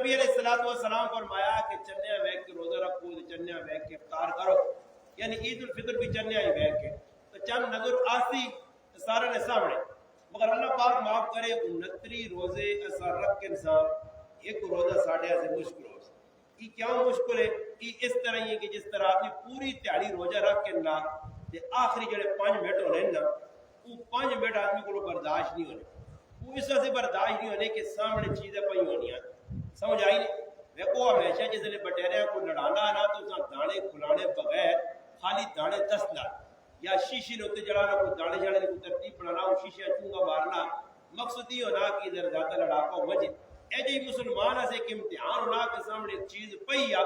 نبی علیہ الصلوۃ والسلام فرمایا کہ چنیا ویک کے روزہ رکھو، چنیا ویک کے افطار کرو، یعنی عید الفطر بھی چنیا ہی ویک کے تو چند نظر آسی سارے نے سامنے، مگر اللہ پاک معاف کرے 69 روزے اثر رکھ کے انسان ایک روزہ ساڑھے سے مشکل ہو یہ کیا مشکل ہے؟ یہ اس طرح ہے کہ جس طرح آپ نے پوری تیاری روزہ رکھ کے نہ تے آخری جڑے 5 منٹ ہونے نا وہ 5 منٹ آدمی کو برداشت نہیں ہونے، وہ اس طرح سے برداشت نہیں ہونے کہ سامنے چیزیں پئی ہونی ہیں، سمجھ آئی نہیں؟ دیکھو ہمیشہ جس نے بٹیرے کو لڑانا نا تو دانے کھلانے بغیر خالی دانے 10 لاکھ یا شیشے نے اتنے جڑانا کوئی دانے جانے کو ترتیب بنانا وہ شیشے چونگا مارنا، مقصد یہ ہونا کہ ادھر زیادہ لڑاکا ہو وجہ اے جی مسلمان سے ایک امتحان ہونا کے سامنے ایک چیز پئی آ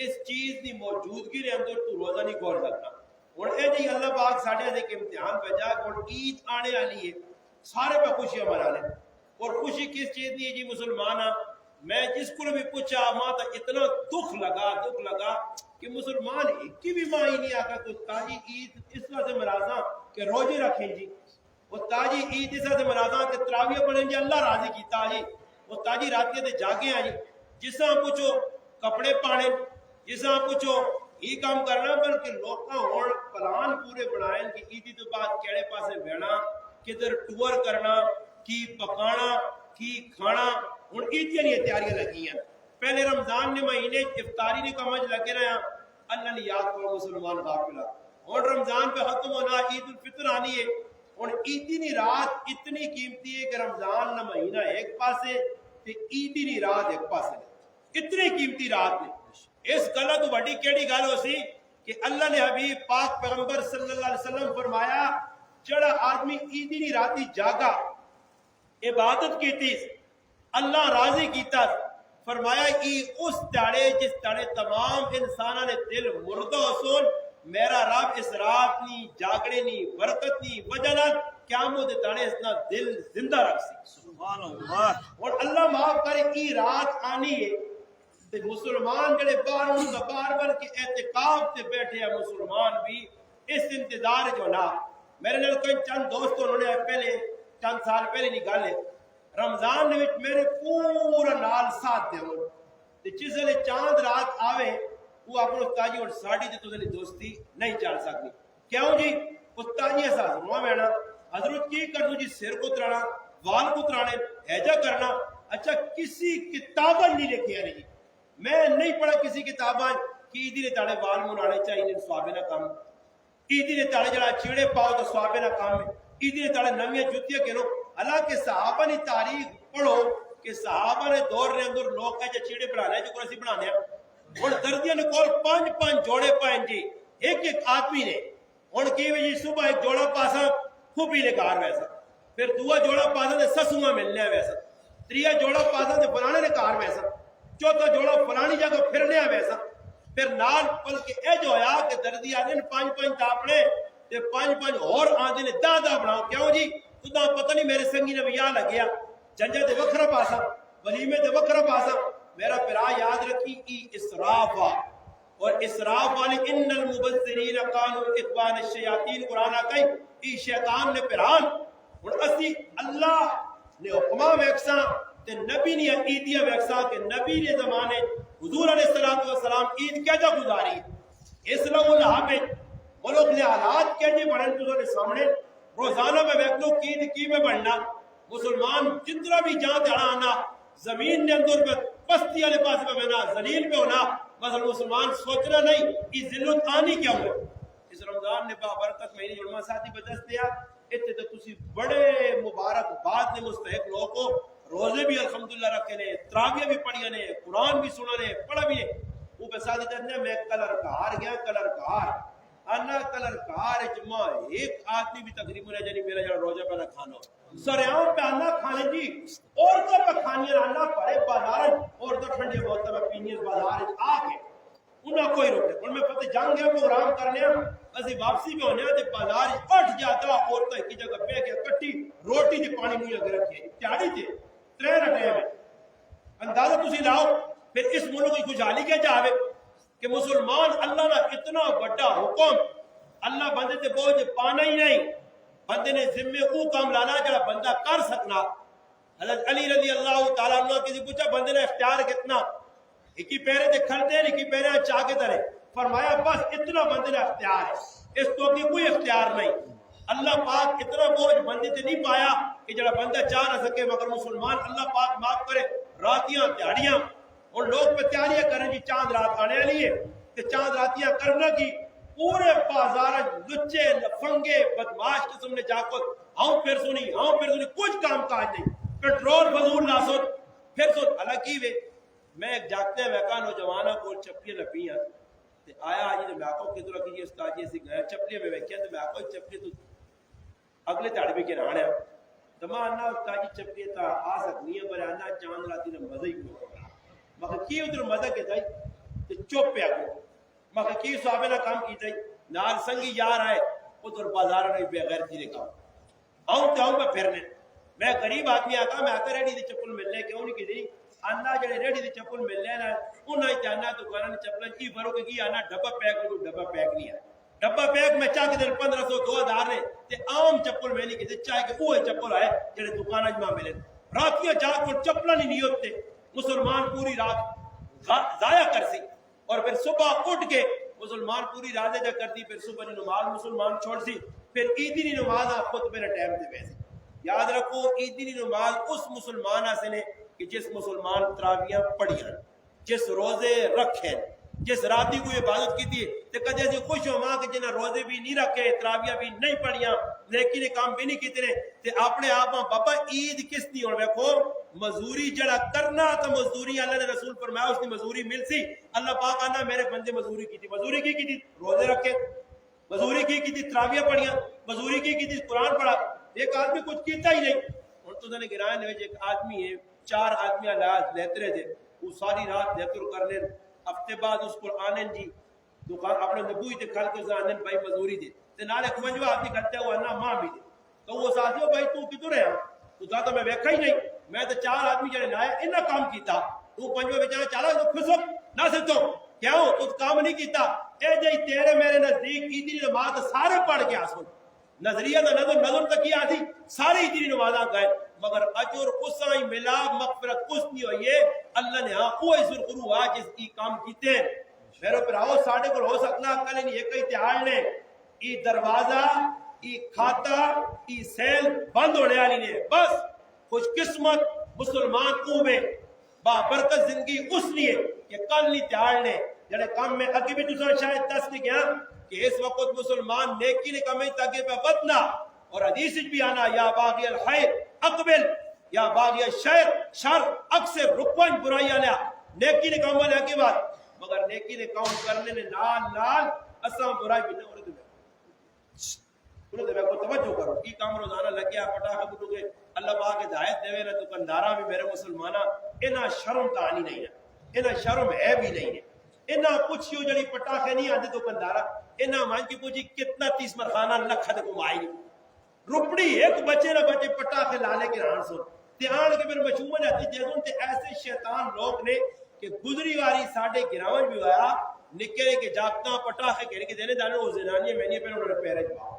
اس چیز کی موجودگی نے اندر تو روزہ نہیں کھول سکتا، اور اے جی اللہ پاک ساڑھے سے ایک امتحان بجا اور عید آنے والی ہے سارے پہ خوشیاں منانے، اور خوشی کس چیز دی ہے جی مسلمان میں جس کو بھی پوچھا ماں تا اتنا دکھ لگا کہ مسلمان ایک کی بھی ماں ہی نہیں آکا تو تاجی عید اس طرح سے منازاں کہ روزے رکھیں جی، وہ تاجی عید اس طرح سے منازاں کہ تراویح پڑھیں جی اللہ راضی کی تاجی، وہ تاجی راتیہ دے جاگے آجی جساں پوچھو کپڑے پانے جساں پوچھو یہ کام کرنا بلکہ لوکاں اور پلان پورے بنائیں کہ عیدی تو بعد کیڑے پاسے بینا کدھر ٹور کرنا کی پکانا کی کھانا اور عیدیاں نہیں تیاریاں لگی ہیں، پہلے رمضان نے مہینے افطاری نے کمج لگے رہے ہیں اللہ نے یاد کرو مسلمان غافلہ، اور رمضان پہ ختم ہونا عید الفطر آنی ہے اور عیدی نہیں رات اتنی قیمتی ہے کہ رمضان نہ مہینہ ایک پاسے تے عیدی نہیں رات ایک پاسے اتنی قیمتی رات نے اس گلہ تو بڑی کیڑی گل ہو سی کہ اللہ نے حبیب پاک پیغمبر صلی اللہ علیہ وسلم فرمایا جڑا آدمی عیدی نہیں راتی جاگا عبادت کی تھی اللہ راضی کیتا فرمایا ای اس تاڑے جس تاڑے تمام انسانہ نے دل مردہ حسون میرا رب اس رات نی جاگڑے نی برکت نی وجہ قیامت تاڑے اسنا دل زندہ رکھ سی سبحان اللہ، اور اللہ معاف کرے ای رات آنی ہے تے مسلمان جڑے بار بن کے اعتکاف تے بیٹھے ہیں مسلمان بھی اس انتظار جو نہ میرے نال کوئی چند دوست انہوں نے پہلے چند سال پہلے نکالے رمضان نے میرے پورا نال ساتھ دے ہوں تے جس نے چاند رات آوے وہ اپنے استاجی اور ساڑی تے تجھے دوستی نہیں چال سکتی کیوں جی استاجی ایسا ضرور بینا حضرت کی کر دو جی سر کو ترانا وال کو ترانے ایجا کرنا اچھا کسی کتابہ نہیں لکھیا نہیں میں نہیں پڑھا کسی کتابہ کہ عیدی نے تاڑے وال منانے چاہیے سوابے نہ کام عیدی نے تاڑے جڑا چیڑے پاؤ تو سوابے نہ کام ہے عیدی نے تاڑے نمیاں جتیاں کرو اللہ کے صحابہ نے تاریخ پڑھو کہ صحابہ نے دور نے اندر لوگ کہا جو چیڑے بنانے جو کرسی بنانے اور دردیاں نے کول 5 جوڑے پائیں جی ایک آدمی نے ان کی وجہ صبح ایک جوڑا پاسا خوبی نے کار ویسا پھر دوا جوڑا پاسا دے سسوما ملنے ویسا تریا جوڑا پاسا دے فلانے نے کار ویسا چوتھا جوڑا فلانی جگہ پھرنے ویسا پھر نال پل کے اے جو آیا کہ دردی آدھے 5 تاپنے تے 5 اور آدھے نے 10 بناؤ کیوں جی خدا پتہ نہیں میرے سنگی نے بھی یاد لگیا جنجہ دے وکھرا پاسا ولیمے دے وکھرا پاسا میرا پرا یاد رکھی ای اسراف اور اسراف والے ان المبذرین قالوا اخوان الشیاطین قرآن کئی ای شیطان نے پران اور اسی اللہ نے حکمہ ویکساں تے نبی نے عیدیاں ویکساں کہ نبی نے زمانے حضور علیہ السلام عید کیجا گزاری اس لوگ اللہ پہ ملک نے حالات کیجے بڑھن تو سامنے روزانہ میں ویکلو کی میں بڑھنا مسلمان جتنا بھی جان دہانا آنا زمین نے اندر پہ پستی والے پاس پہ بہنا زلیل پہ ہونا مثلا مسلمان سوچنا نہیں کہ ذلت آنی کیا ہوئے اس رمضان نے بابرکت مہینے علماء ساتھی بدست دیا اتنے تو تسی بڑے مبارک بعد نے مستحق لوگوں کو روزے بھی الحمدللہ رکھے نے تراویح بھی پڑھیا نے قرآن بھی سنا نے پڑھا بھی نے وہ پہ ساتھی درنے میں کلر کار گیا کلر کار انا کلر کار اجماع ایک آدمی بھی تقریبا ہے جنی میرا جڑا روزہ پہنا کھانا سریام پہ اللہ کھانے جی عورتوں پہ کھانی اللہ پڑے بازار عورتوں ٹھنڈے بہت پہ پینی بازار آ کے انہاں کوئی روکے ان میں پتہ جان گیا پروگرام کرنے اسی واپسی پہ ہونے تے بازار اٹھ جاتا عورتیں ایک جگہ پہ کے کٹی روٹی دی پانی منہ لگ رکھے تیاری تے 3 رٹے میں اندازہ تسی لاؤ پھر اس ملک کی خوشحالی کیا جاوے کہ مسلمان اللہ نے اتنا بڑا حکم اللہ بندے تے بوجھ پانا ہی نہیں بندے نے ذمہ او کام لانا جڑا بندہ کر سکنا حضرت علی رضی اللہ تعالیٰ عنہ کسی پوچھا بندے نے اختیار کتنا؟ ایک ہی پیرے تے کھلتے ہیں ایک ہی پیرے چاہ کے ترے. فرمایا بس اتنا بندے نے اختیار ہے, اس تو کی کوئی اختیار نہیں. اللہ پاک اتنا بوجھ بندے تے نہیں پایا کہ جڑا بندہ چاہ نہ سکے, مگر مسلمان اللہ پاک معاف کرے راتیاں دیہڑیاں اور لوگ پہ تیاریاں کریں جی چاند رات آنے والی ہے تے چاند راتیاں کرنا کی پورے بازار لچے لفنگے بدماش قسم نے جا کر ہاں پھر سنی کچھ کام کاج نہیں, پیٹرول فضول نہ سن پھر سن حالانکہ وے میں ایک جاگتے ویکا نوجوانہ کو چپلیاں لپیاں تے آیا جی میں آکو کدھر کی استاد جی سی گیا چپلیاں میں ویکھیا تے میں آکو چپلی تو اگلے تاڑ بھی کے رانے دما انا استاد جی چپلی تا آ سکنی ہے پر انا چاند راتی نے مزہ ہی کوئی مگر کی ادھر مزہ کے تھا تے چپ پیا کو مگر کی صحابہ نے کام کیتا نال سنگی یار آئے ادھر بازار میں بغیر جی نے کام آؤں میں پھرنے میں غریب آدمی آتا میں آتا ریڈی دی چپل ملنے کیوں نہیں کسی آنا جڑے ریڈی دی چپل ملنے نا انہاں ہی جانا دکاناں دی چپلاں کی فرق کی آنا ڈبا پیک کو ڈبا پیک نہیں ہے ڈبا پیک میں چاہ کے دن 1500 2000 نے تے عام چپل میں نہیں کسی چاہے کہ وہ چپل آئے جڑے دکاناں جمع ملے راتیاں جا کو چپلاں نہیں نیت تے مسلمان پوری رات ضائع کر سی اور پھر صبح اٹھ کے مسلمان پوری رات جا کرتی پھر صبح نماز مسلمان چھوڑ سی پھر عیدی نماز خطبے نے ٹائم تے ویسے یاد رکھو عیدی نماز اس مسلمان سے نے کہ جس مسلمان تراویاں پڑھیاں جس روزے رکھے جس راتی کو عبادت کی تھی تے کدے سی خوش ہو ماں کہ جنہیں روزے بھی نہیں رکھے تراویاں بھی نہیں پڑھیاں نیکی نے کام بھی نہیں کیتے تے اپنے آپ بابا عید کس دی اور دیکھو مزوری جڑا کرنا تو مزدوری اللہ نے رسول فرمایا اس کی مزوری مل سی اللہ پاک آنا میرے بندے مزوری کی تھی مزوری کی تھی روزے رکھے مزوری کی تھی تراویاں پڑھیاں مزوری کی تھی قرآن پڑھا ایک آدمی کچھ کیتا ہی نہیں اور تو نے گرائن ہے ایک آدمی ہے 4 آدمی لاز لیتے رہے تھے وہ ساری رات لیتر کر لیں ہفتے بعد اس کو آنن جی دکان اپنے نبوی تے کھل کے آنن بھائی مزوری دے تے نالے کمنجوا آدمی کرتے ہوا نا ماں بھی دے تو وہ ساتھیو بھائی تو کدھر ہے تو تو میں ویکھا ہی نہیں میں تو 4 آدمی جڑے لائے انہاں کام کیتا تو پنجوا بیچارہ چلا تو خسک نہ سکتو کیا ہو تو کام نہیں کیتا اے جی تیرے میرے نزدیک عیدی نماز سارے پڑھ کے آسن نظریہ دا نظر تک یہ آتی سارے عیدی نمازاں گئے مگر اجر اسائی ملا مغفرت اس نہیں ہوئی ہے اللہ نے ہاں کوئی ضرور آج اس کی کام کیتے ہیں میرے پراؤ ساڑھے کو ہو سکنا کل نہیں ایک اتحاد نے ای دروازہ ای کھاتا ای سیل بند ہونے والی نے بس خوش قسمت مسلمان کو میں بابرکت زندگی اس لیے کہ کل نہیں اتحاد نے جڑے کام میں اگے بھی دوسرا شاید دس نے کیا کہ اس وقت مسلمان نیکی نے کمی تاکہ پہ بدنا اور حدیث بھی آنا یا باغی الخیر اقبل یا باغی شر اکثر رکوان برائی آلیا نیکی نے کام والے کے بعد مگر نیکی نے کام کرنے نے لال اساں برائی بھی نہ انہوں نے کو توجہ کرو کی کام روزانہ لگیا پٹاخہ بٹو کے اللہ پاک ہدایت دے نہ دکانداراں بھی میرے مسلماناں انہاں شرم تانی نہیں ہے انہاں شرم ہے بھی نہیں ہے انہاں پوچھیو جڑی پٹاخے نہیں آندے دکاندارا انہاں مان کی پوچھی کتنا 30 مرخانہ لکھ دے کمائی روپڑی ایک بچے نہ بچے پٹاخے لالے کے ران سن تے آن کے پھر مشہور جاتی جیسوں تے ایسے شیطان لوگ نے کہ گزری واری ساڑھے گراون بھی ہویا نکلے کے جاگتا پٹاخے کہنے کے دینے دانے وہ زنانی میں نہیں پہنے انہوں نے پیرے جواب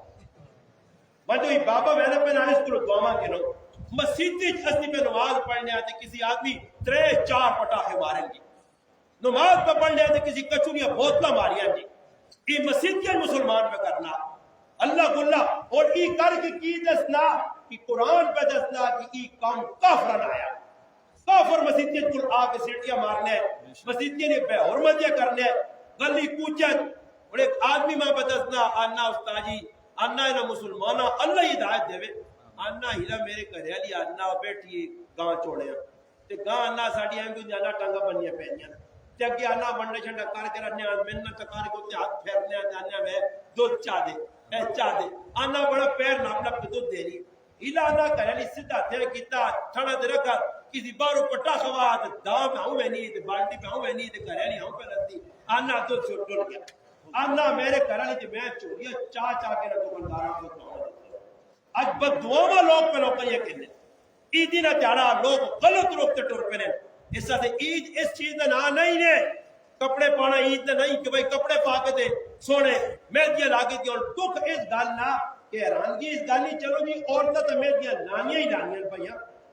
میں تو بابا میں نے پہنا اس کو دعا کے نو مسیدی اسی پہ نماز پڑھنے آتے کسی آدمی 3-4 پٹاخے ماریں گی نماز پہ پڑھنے آتے کسی کچھوڑیاں بوتلا ماریاں جی یہ مسیدی مسلمان پہ کرنا اللہ گلہ اور ای کر کی دسنا کہ قرآن پہ دسنا کہ ای کام کافرن آیا کافر مسیدیت کل آکے سیٹیاں مارنے مسیدیت نے بے حرمتیاں کرنے گلی کوچت اور ایک آدمی ماں پہ دسنا آنا استاجی آنا ہے نا مسلمانہ اللہ ہی ہدایت دے آنا ہی نا میرے گھریالی آنا بیٹھی گاں چوڑے ہیں تے گاں آنا ساڑی ہیں بھی آنا ٹانگا بنیا پہنیا تے اگے آنا بنڈے چھنڈا کار کے رہنے آن منہ تکار کو تے ہاتھ پھیرنے جانے میں دودھ چاہ دے آنا بڑا پیر ناپنا پہ دودھ دے لی ہیلا آنا گھریالی سدھا تھے کیتا تھڑا دے رکھا کسی بارو پٹا خواد داں پہ ہوں میں نہیں تے بالٹی پہ ہوں میں نہیں تے گھریالی ہوں پہ لگتی آنا دودھ چھوٹ ڈول گیا آنا میرے گھرالی تے میں چوڑیا چاہ کے نہ دکانداراں کو دعا اج بددعاواں لوگ پہ لوگ یہ کہنے عیدی نہ تیارا لوگ غلط روک تے ٹر پہ اس سے عید اس چیز دا نا نہیں ہے کپڑے پانا عید نہیں کہ بھائی کپڑے پا کے دے سونے مہدیاں لاگے دی اور دکھ اس گل نہ کہ حیرانگی اس گل نہیں چلو جی عورتیں تو مہدیاں لانیاں ہی لانیاں پئیاں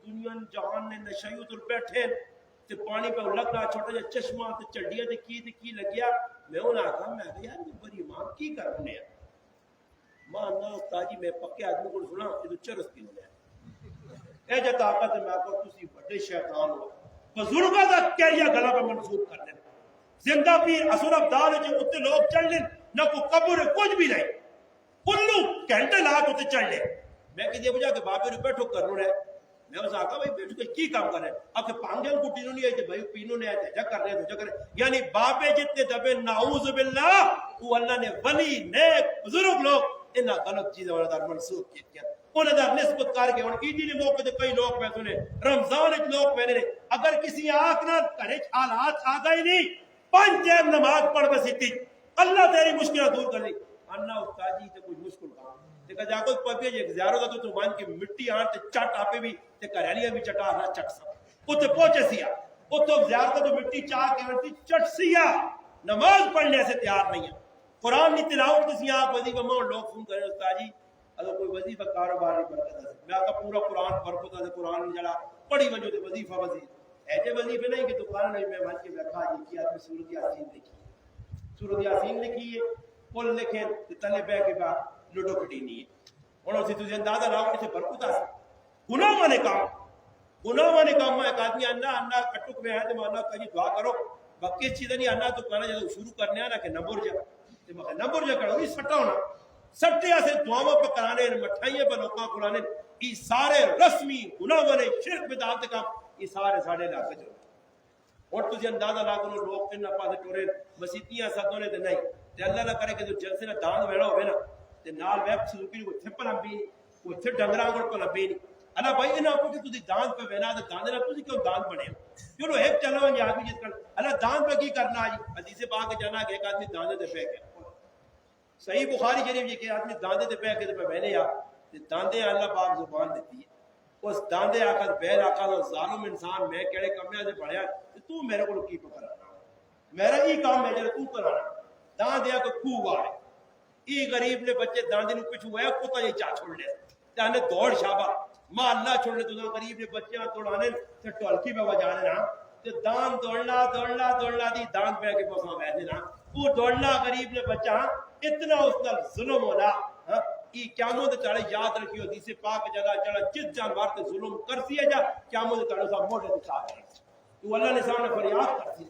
دنیا جہان نے نشیو تر بیٹھے تے پانی پہ لگنا چھوٹا جا چشمہ تے چڑیا تے کی لگیا میں انہاں کہا میں کہ یار بڑی ماں کی کرنے ہیں ماں اللہ استاد جی میں پکے آدمی کو سنا یہ تو چرس کی ہونے اے جا طاقت میں کو تسی بڑے شیطان ہو بزرگاں دا کیریا گلا پہ منسوب کر دیں زندہ پیر اصول ابدال جو اتنے لوگ چڑھ لیں نہ کوئی قبر کچھ بھی نہیں کلو گھنٹے لا کے اتنے چڑھ لیں میں کہ دے بجا کہ بابے رو بیٹھو کرنو رہے میں اس آقا بھائی بیٹھو کہ کی کام کر رہے ہیں اب کہ پانگل کو پینو نہیں آئی بھائی پینو نہیں آئی جا کر رہے ہیں یعنی بابے جتنے دبے نعوذ باللہ وہ اللہ نے ولی نیک بزرگ لوگ انہا غلط چیزیں والا دار منصوب کیا انہا دار نسبت کار کے انہا ایدی نے موقع دے کئی لوگ میں سنے رمضان ایک لوگ میں نے اگر کسی آکنا کرے حالات آگا ہی نہیں 5 ٹائم نماز پڑھ بسی تھی اللہ تیری مشکلہ دور کر دی انہا استاد جی تے کچھ مشکل کام دیکھا جا کوئی پپی ایک زیارہ دا تو مان کے مٹی آن تے چٹ آپے بھی تے کریالیاں بھی چٹا نہ چٹ سب وہ تے پہنچے سیا وہ تو زیارہ دا تو مٹی چاہ کے ورتی چٹ سیا نماز پڑھنے سے تیار نہیں ہے قرآن نہیں تلاوت کسی آپ وظیفہ میں لوگ فون کریں استاد جی اگر کوئی وظیفہ کاروبار نہیں پڑھتا تھا میں آقا پورا قرآن پڑھتا تھا قرآن نہیں جڑا پڑھی وجہ تے وظیفہ ایسے وظیفے نہیں کہ دکان نہیں میں مان کے بیٹھا جی کیا تو سورۃ یاسین لکھی سورۃ یاسین لکھی ہے کل لکھیں تلے بہ کے بعد لڈو کٹی نہیں ہے اور اسی تجھے اندازہ لاؤ کسے برکت آ گناہ وانے کام میں ایک آدمی انا کٹک میں ہے تو مانا کہ دعا کرو باقی چیزیں نہیں انا تو کہنا جب شروع کرنے آنا کہ نمبر جا تے میں نمبر جا کرو یہ سٹا ہونا سٹے سے دعاواں پہ کرانے مٹھائیاں پہ لوکاں کھلانے یہ سارے رسمی گناہ وانے شرک بدعت کام یہ سارے ساڑے علاقے جو اور تجھے اندازہ لا کرو لوگ پھر نہ پاسے ٹورے مسیتیاں ساتھوں نے تے نہیں تے اللہ نہ کرے کہ تو جلسے نہ داند ویڑا ہوئے نا تے نال ویب سلوکی کو تھے پر بھی کوئی تھے ڈنگراں کو پر بھی اللہ بھائی انہاں کو کہ تجھے داند پہ وینا تے داند نہ تجھے کیوں داند بنے کیوں ایک چلو ان آدمی جس کر اللہ داند پہ کی کرنا ہے حدیث پاک جانا کہ ایک آدمی داند تے پہ گیا صحیح بخاری شریف یہ کہ آدمی داند تے پہ کے تے وینے یا تے داندے اللہ پاک زبان دیتی ہے اس داندے آکر بیر آکر ظالم انسان میں کہڑے کمیاں سے پڑھیا تو میرے کو کی پکڑا میرا ہی کام ہے جڑا تو کرانا داندے آکر کھو آئے ای غریب نے بچے داندے نو پچھو ہے کتا یہ چاہ چھوڑ لے تانے دوڑ شابہ ماں اللہ چھوڑ لے تو غریب نے بچے توڑانے تے ٹولکی پہ وجانے نا تے دان دوڑنا دی دان پہ کے پاسوں بیٹھنے نا وہ دوڑنا غریب نے بچہ اتنا اس کا ظلم ہونا ای قیامت تاڑے یاد رکھیو حدیث پاک جگہ چڑھا جس جانور تے ظلم کرسی ہے جا قیامت تاڑے سا موڑے دکھا کر تو اللہ نے سامنے فریاد کرتی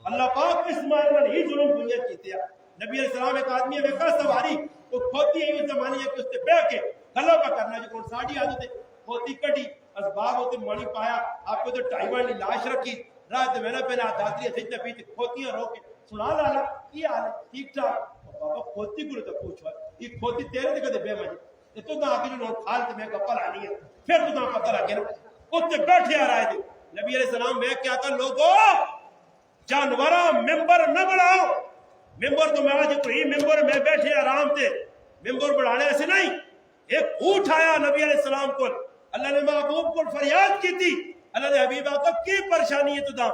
اللہ پاک اسماعیل نے ہی ظلم دنیا کیتے ہیں نبی علیہ السلام ایک آدمی ہے ویکا سواری وہ کھوتی ہے اس زمانے ہے کہ اس تے بے کے گلا پہ کرنا جو کون ساڑی عادت ہے کھوتی کٹی اسباب ہوتے مانی پایا آپ کو تو ٹائیوان نے لاش رکھی رات وینا پہنا دادری سجدہ پیتے کھوتیاں رو کے سنا لالا کی حال ہے ٹھیک ٹھاک بابا کھوتی کو تو پوچھو یہ کھوتی تیرے تے کدے بے مجھے تو نہ آگے جو نوٹ کھال تے میں کپل آنی ہے پھر تو نہ پتہ لگے نا اتنے بیٹھے آ رہے تھے نبی علیہ السلام میں کیا کر لوگو جانورہ ممبر نہ بڑھاؤ ممبر تو میں آج کوئی ممبر میں بیٹھے آرام تھے ممبر بڑھانے ایسے نہیں ایک اونٹ آیا نبی علیہ السلام کو اللہ نے محبوب کو فریاد کی تھی اللہ نے حبیب آقا کی پریشانی ہے تو دا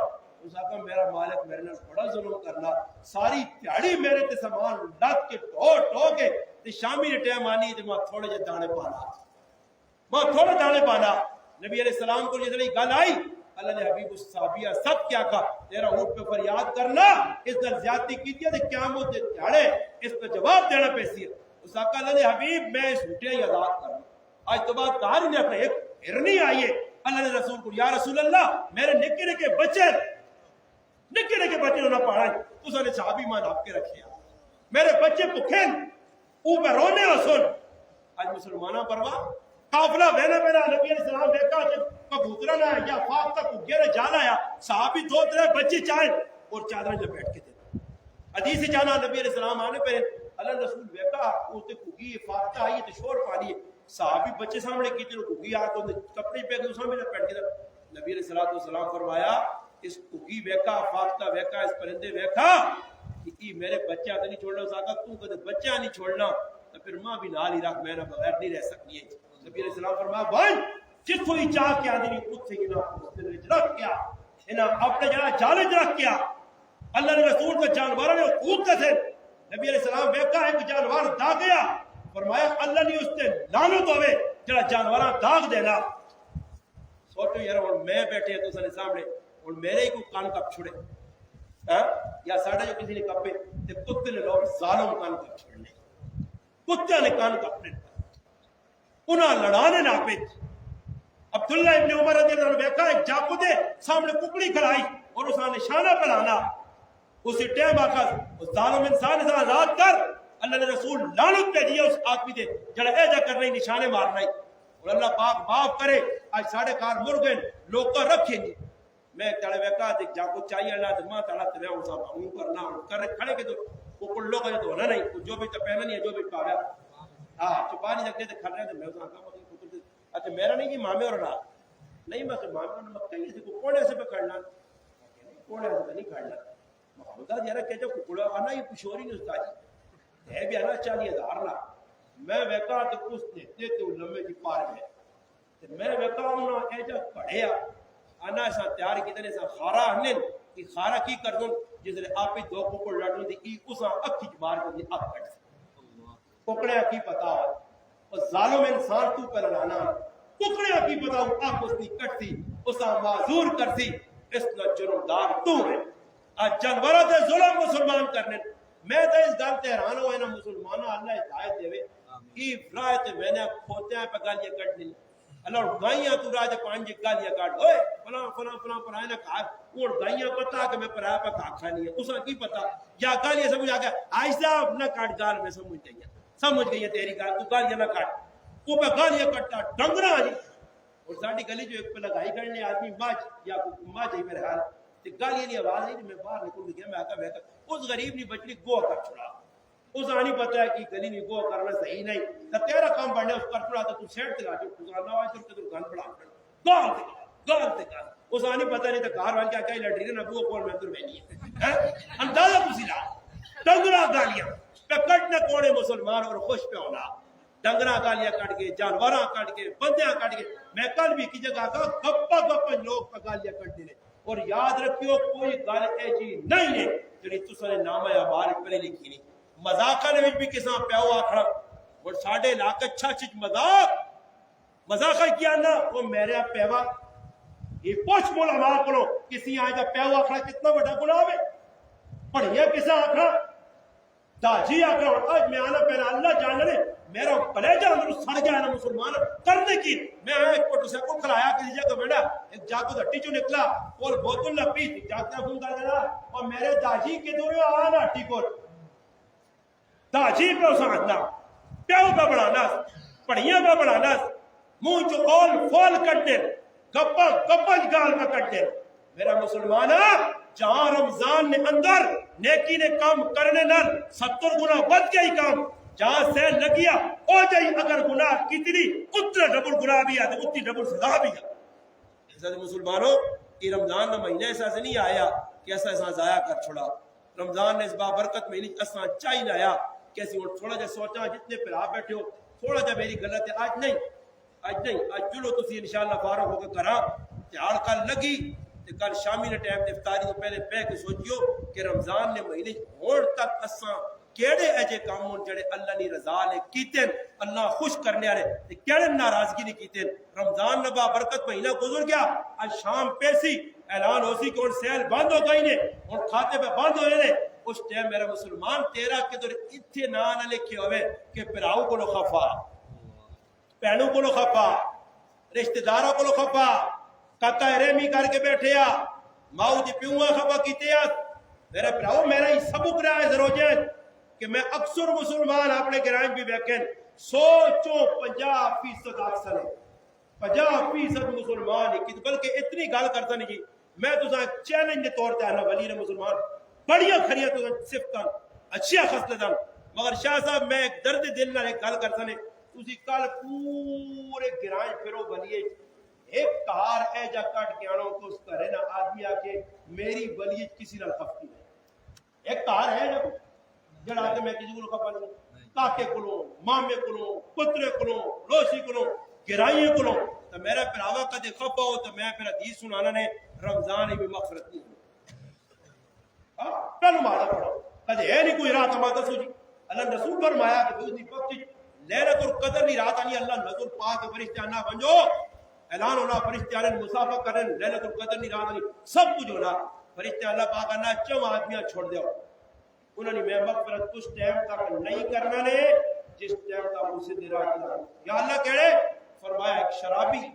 اس آقا میرا مالک میرے نے بڑا ظلم کرنا ساری تیاڑی میرے تے سامان لات کے ٹو کے تے شامی نے ٹائم آنی تے ماں تھوڑے جے دانے پانا نبی علیہ السلام کو جس نے گل آئی اللہ نے حبیب اس صحابیہ سب کیا کہا تیرا اونٹ پہ فریاد کرنا اس نے زیادتی کی تھی تے قیامت دے تیاڑے اس پہ جواب دینا پیسی ہے اس آقا اللہ نے حبیب میں اس اونٹے ہی آزاد کرنا آج تو بات کہا نے اپنے ایک ہرنی آئیے اللہ نے رسول کو یا رسول اللہ میرے نکے بچے نہ پڑھا اس نے صحابی مان آپ کے رکھے میرے بچے بھوکے او پہ رونے اور سن آج مسلمانہ پروا قافلہ بہنا میرا نبی علیہ السلام دیکھا کہ کبوترہ نہ یا فاق تک گیرے جانا آیا صحابی دو ترے بچے چاہیں اور چادریں لپیٹ کے دیتا حدیث جانا نبی علیہ السلام آنے پہ اللہ رسول دیکھا اسے کگی فاقتہ آئی تو شور پانی صحابی بچے سامنے کی تھی کگی آیا تو کپڑے پہ دوسرا میں لپیٹ کے نبی علیہ السلام فرمایا اس کگی ویکا فاقتہ ویکا اس پرندے ویکا کہ میرے بچہ تو نہیں چھوڑنا اس آقا تو کدے بچہ نہیں چھوڑنا تو پھر ماں بھی نال ہی رکھ میں نہ بغیر نہیں رہ سکتی ہے نبی علیہ السلام فرمایا بھائی جس کوئی چاہ کے آدمی خود سے گنا اس دن رکھ کیا انہیں اپنے جانا جالج رکھ کیا اللہ نے رسول کو جانوروں نے حقوق کا تھے نبی علیہ السلام ویکا ایک جانور دا گیا فرمایا اللہ نے اس سے لعنت ہوئے جڑا جانوراں داغ دینا سوچو یار ہن میں بیٹھے تو سارے سامنے ہن میرے ہی کوئی کان کپ چھڑے ہاں یا ساڈا جو کسی نے کپے تے کتے نے لوگ ظالم کان کپ چھڑنے کتے نے کان کپ نے انہاں لڑانے نہ پے عبداللہ ابن عمر رضی اللہ عنہ دیکھا ایک جاپو دے سامنے ککڑی کھڑائی اور اس نے نشانہ پڑھانا اسی ٹائم آقا اس ظالم انسان سے آزاد کر اللہ نے رسول لعنت پہ دیا اس آدمی دے جڑا اے جا کر نہیں نشانے مارنا ہی اور اللہ پاک معاف کرے آج ساڑھے کار مر گئے لوگ کا رکھیں گے میں تڑے ویکا دیکھ جاپو چاہیے اللہ دے ماں تڑا تلے ہوں صاحب ہوں کرنا ہوں کر کھڑے کے تو ککڑ لوگ ہے تو ہونا نہیں جو بھی تو پہنا نہیں ہے جو بھی پاویا ہاں چھپا نہیں سکتے تھے کھڑ رہے تھے میں اسے آقا مطلب اچھا میرا نہیں کہ مامے اور رہا نہیں میں مامے اور رہا کہیں سے کوڑے سے پہ کھڑنا کوڑے سے نہیں کھڑنا محمدہ جیرہ کہتا ککڑا آنا یہ کچھ اور ہی نہیں ہوتا جی ہے بھی آنا 40,000 نا میں ویکا تو اس دیتے تھے لمبے کی پار میں میں ویکا ہوں نا ایجا پڑھیا آنا ایسا تیار کی طرح ایسا خارا ہنن کہ خارا کی کر دوں جس نے آپ ہی دو ککڑ لڑوں دی ای اسا اکھی مار کر دی آپ کٹ ککڑے کی پتا اور ظالم انسان تو پر لانا ککڑے کی پتا آپ اس کی کٹتی اسا معذور کرتی اس کا جرمدار تو ہے آج جانوروں سے ظلم مسلمان کرنے میں تو اس گل تے حیران ہوئے نا مسلمانوں اللہ ہدایت دے ای فرایت میں نے کھوتے ہیں پہ گالیاں کٹ دی اللہ گائیاں تو راج پانچ گالیاں کاٹ ہوئے فلاں فلاں فلاں پرائے نہ کھا اور گائیاں پتا کہ میں پرایا پہ کھا نہیں ہے اسا کی پتا یا گالیاں سمجھ آ گیا آہستہ نہ کاٹ گال میں سمجھ گئی ہے تیری گال تو گالیاں نہ کاٹ وہ پہ گالیاں کٹتا ڈنگرا جی اور ساڑی گلی جو ایک پہ لگائی کرنے آدمی ماج یا ماج ہی میرے حال گالیاں نہیں آواز نہیں میں باہر نکل گیا میں آتا اس غریب نہیں بچنی گو کر چھڑا اس آنی پتا ہے کہ گلی نہیں گو کرنا صحیح نہیں تو تیرا کام بڑھنے اس کر چھڑا تو سیٹ تلا جو گزارنا ہوا تو کدھر گن پڑا گال تکا اس آنی پتا نہیں تو کار وال کیا کہی لڑی رہے نبو کون میں تر بینی ہے اندازہ کسی لا ڈنگرا گالیاں پہ کٹنے کوڑے مسلمان اور خوش پہ ہونا ڈنگرا گالیاں کٹ کے جانوراں کٹ کے بندیاں کٹ کے میں کل بھی کی جگہ کا گپا گپا لوگ پہ گالیاں کٹ دینے اور یاد رکھیو کوئی گل ایجی نہیں ہے جڑی تساں نے نام یا بار پہلے لکھی نہیں مذاقاں وچ بھی کساں پیو آکھڑا اور ساڈے علاقے اچھا چیز مذاق کیا نا وہ میرے پیوا یہ پوچھ مولا ماں کو کسی آئے جا پیو آکھڑا کتنا بڑا گناہ ہے پڑھیا کسا آکھڑا داجی آکھڑا آج میں آنا پہنا اللہ جاننے میرا کلیجہ اندر سڑ گیا نا مسلمان کرنے کی میں ایک موٹر سائیکل کھلایا کسی جگہ بیٹھا ایک جاگو ہٹی چو نکلا اور بوتل نہ پی جاگتا فون کر دینا اور میرے داجی کے دور آنا ہٹی کو داجی پہ ساتھنا پیو پہ بڑھانا پڑھیاں پہ بڑھانا منہ جو اول فول کٹ دے گپا گال پہ کٹ دے میرا مسلمانہ جہاں رمضان نے اندر نیکی نے کام کرنے نہ 70 گنا بد گئی کام جہاں سین لگیا او جائی اگر گناہ کتنی اتنا ڈبل گناہ بھی آتے اتنی ڈبل سزا بھی آتے ایسا مسلمانوں یہ رمضان کا مہینہ ایسا سے نہیں آیا کہ ایسا ضائع کر چھوڑا رمضان نے اس بابرکت مہینے ایسا چاہی نہ آیا کہ ایسی تھوڑا جا سوچا جتنے پھر آپ بیٹھے ہو تھوڑا جا میری غلط ہے آج نہیں آج چلو تسی انشاءاللہ فارغ ہو کے کرا تیار کل لگی تے کل شامی نے ٹائم تے افطاری تو پہلے پہ کے سوچیو کہ رمضان نے مہینے ہون تک اساں کیڑے ایجے کاموں جڑے اللہ نے رضا لے کیتے اللہ خوش کرنے والے تے کیڑے ناراضگی نہیں کیتے رمضان نبا برکت مہینہ گزر گیا آج شام پیسی اعلان ہوسی کہ ان سیل بند ہو گئی نے ان کھاتے پہ بند ہوئے نے اس ٹائم میرا مسلمان تیرا کے دور اتھے نہ لکھے ہوئے کہ پراؤ کو لو خفا پہنوں کو لو خفا رشتہ داروں کو لو خفا کتا رحمی کر کے بیٹھے آ ماؤ دی پیوں خفا کیتے آ میرا پراؤ میرا ہی سبق رہا ہے ضرورت کہ میں اکثر مسلمان اپنے گرائم بھی بیکن سوچو 50% اکثر ہے 50% مسلمان ہی بلکہ اتنی گال کرتا نہیں جی میں تو چیلنج کے طور پہ آنا ولی نے مسلمان بڑیاں کھڑیاں تو صفتاں اچھیا خصلتاں مگر شاہ صاحب میں ایک درد دل نہ ایک گل کرتا نہیں تسی کل پورے گرائم پھرو ولی ایک کار اے جا کٹ کے آنو تو اس کرے نا آدمی آکے میری ولی کسی نہ خفتی نہیں ایک کار ہے نا جڑا کہ میں کسی کو خفا نہیں کاکے کلوں مامے کلوں پترے کلوں روسی کلوں گرائیے کلوں تو میرا پراوا کا دے خفا ہو تو میں پھر حدیث سنانا نے رمضان ہی بھی مغفرت نہیں پہلو مالا پڑھو کدے ہے نہیں کوئی رات ماتا سوچی اللہ رسول فرمایا کہ دوسری وقت ليلة القدر نہیں رات آنی اللہ نظر پاک فرشتے آنا بنجو اعلان ہونا فرشتے آنے مسافہ کرن ليلة القدر نہیں رات آنی سب کچھ ہونا فرشتے اللہ پاک آنا چم آدمیاں چھوڑ دیا انہوں نے میں مغفرت کچھ ٹائم تک نہیں کرنا نے جس ٹائم تک مجھ سے دیرا کیا یا اللہ کہہ رہے فرمایا ایک شرابی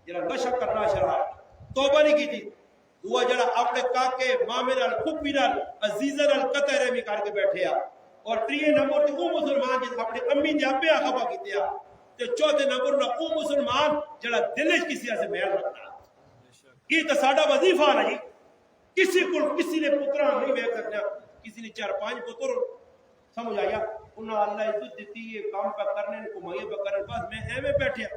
جنہا نشہ کرنا شراب توبہ نہیں کی تھی دعا جڑا اپنے کاکے مامے نال پھپھی نال عزیزاں نال قطع رحمی کر کے بیٹھے آ اور تریے نمبر تے او مسلمان جس اپنے امی دے ابے خفا کیتے آ تے چوتھے نمبر نہ او مسلمان جڑا دل وچ کسی سے میل رکھدا یہ تے ساڈا وظیفہ ہے جی کسی نے پترا نہیں ویکھ سکدا کسی نے 4-5 پتر سمجھ آیا انہاں اللہ عزت دیتی ہے کام پہ کرنے کو مہیا پہ کرنے بس میں ایویں بیٹھیا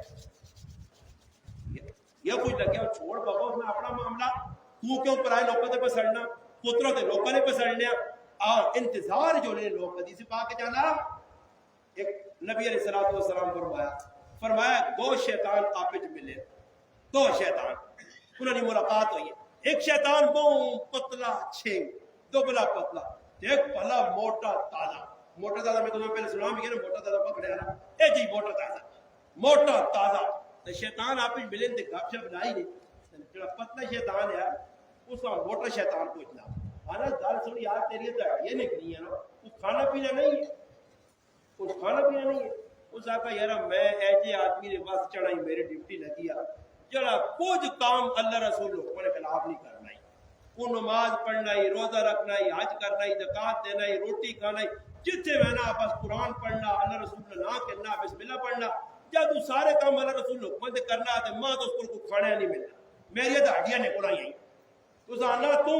یہ کچھ لگیا چھوڑ بابا اس میں اپنا معاملہ تو کیوں پرائے لوگوں تے پسڑنا پتروں تے لوگوں نے پسڑنے انتظار جو نے لوگ حدیث پاک جانا ایک نبی علیہ الصلوۃ والسلام فرمایا 2 شیطان آپ وچ ملے 2 شیطان انہاں دی ملاقات ہوئی ایک شیطان بہت پتلا چھے دبلا پتلا ایک بھلا موٹا تازہ میں تمہیں پہلے سلام بھی کہنا موٹا تازہ پکڑے آنا اے جی موٹا تازہ تو شیطان آپ ہی ملیں دے گپ شپ لائی نہیں جڑا پتلا شیطان ہے اس کا موٹا شیطان پوچھنا آنا دال سنی یار تیری یہ نکلی ہے نا کچھ کھانا پینا نہیں ہے اس آقا یارا میں ایجے آدمی نے بس چڑھائی میری ڈیوٹی لگی ہے جڑا کچھ کام اللہ رسول لوگوں نے خلاف نہیں کرنا ہی وہ نماز پڑھنا ہی روزہ رکھنا ہی حج کرنا ہی زکات دینا ہی روٹی کھانا ہی جتنے بہنا بس قرآن پڑھنا اللہ رسول نے نہ کہنا بسم اللہ پڑھنا جب تو سارے کام اللہ رسول لوگوں نے کرنا ہے ماں تو اس کو کھانے نہیں ملنا میری یہ ہڈیاں نکل آئی تو سانا تو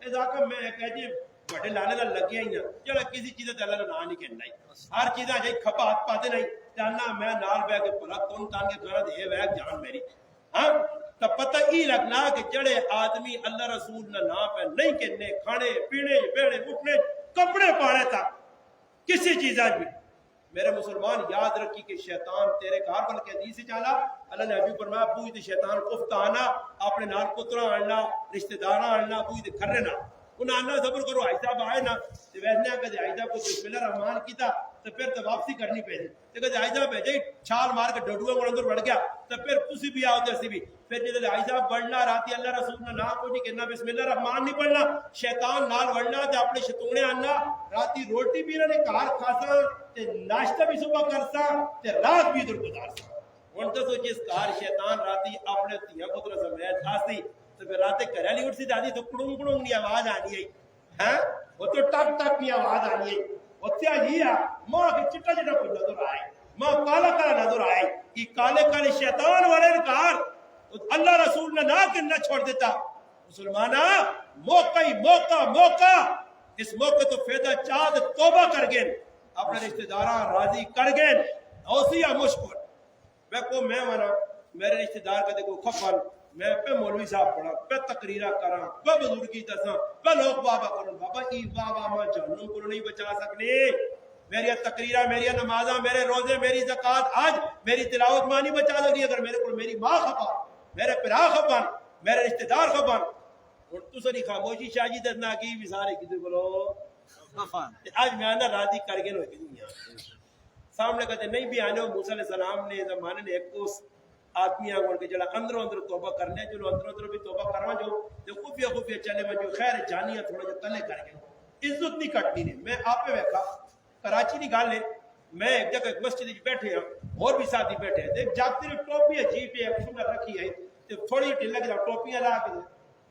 اضافہ میں کہہ جی بڑے لانے لگے ہی ہیں جڑا کسی چیز تے اللہ نہ نہیں کہنا ہر چیز جے کھپا ہاتھ پاتے نہیں جاننا میں نال بیٹھ کے بھلا کون تان کے کھانا دے ویگ جان میری ہاں تو پتہ ہی لگنا کہ جڑے آدمی اللہ رسول نہ پہ نہیں کہنے کھانے پینے بیڑے اٹھنے کپڑے پانے تک کسی چیز بھی میرے مسلمان یاد رکھی کہ شیطان تیرے گھر بل کے حدیث چالا اللہ نے ابھی فرمایا پوئی تے شیطان کفت آنا اپنے نال پترا آنا رشتہ داراں آنا پوئی تے کھرے نہ انہاں آنا صبر کرو آئی صاحب آئے نا تے ویسنے کہ آئی صاحب کو بسم اللہ الرحمن کیتا تے پھر تے واپسی کرنی پئی تے کہ آئی صاحب بھیجے چھال مار کے ڈڈوے کو اندر بڑھ گیا تے پھر تسی بھی آؤ تے اسی بھی پھر جے آئی صاحب بڑھنا راتی اللہ رسول نے نہ کوئی کہنا بسم اللہ الرحمن نہیں پڑھنا شیطان نال بڑھنا تے اپنے شتونے آنا راتی روٹی بھی انہاں نے گھر کھاسا تے ناشتہ بھی صبح کرسا تے رات بھی ادھر گزارسا ہن دسو جس گھر شیطان راتی اپنے تھیا پتر سمیت کھاستی تو پھر رات گھر والی اٹھ سی دادی تو کڑوں کڑوں کی آواز آنی ہے ہیں وہ تو ٹک ٹک کی آواز آنی ہے اتیا ہی ہے ماں کے چٹا چٹا کوئی نظر آئے ماں کالا کالا نظر آئے کہ کالے کالے شیطان والے گھر اللہ رسول نے نہ کرنا چھوڑ دیتا مسلمانہ موقع ہی موقع اس موقع تو فیدہ چاہد توبہ کر گئے اپنے رشتہ داراں راضی کر گئے اوسیہ مشکل میں کو میں مانا میرے رشتہ دار کا دیکھو خفن میں پہ مولوی صاحب پڑھا پہ تقریرہ کرا پہ بزرگی دساں پہ لوگ بابا کروں بابا ای بابا ماں جہنم کو نہیں بچا سکنے میری تقریرہ میری نمازاں میرے روزے میری زکات آج میری تلاوت ماں نہیں بچا سکتی اگر میرے کو میری ماں خفا میرے پرا خفن میرے رشتہ دار خفن اور تو سری خاموشی شاہ جی دسنا کی بھی سارے کدھر بولو آج میں آنا راضی کر گئے ہوئے دنیا سامنے کہتے نہیں بھی آنے موسیٰ علیہ السلام نے زمانے نے ایک اس آدمی آگوڑ کے جڑا اندروں اندر توبہ کرنے جو اندروں بھی توبہ کروا جو خفیہ چلے میں جو خیر جانیہ تھوڑا جو تلے کر گئے عزت نہیں کٹنی نے میں آپ پہ بیٹھا کراچی نہیں گال لے میں ایک جگہ ایک مسجد بیٹھے ہیں اور بھی ساتھی بیٹھے ہیں ایک جاگتی نے ٹوپی ہے جی پہ ایک سنگر رکھی ہے تھوڑی ٹھلے کے ٹوپیاں لا کے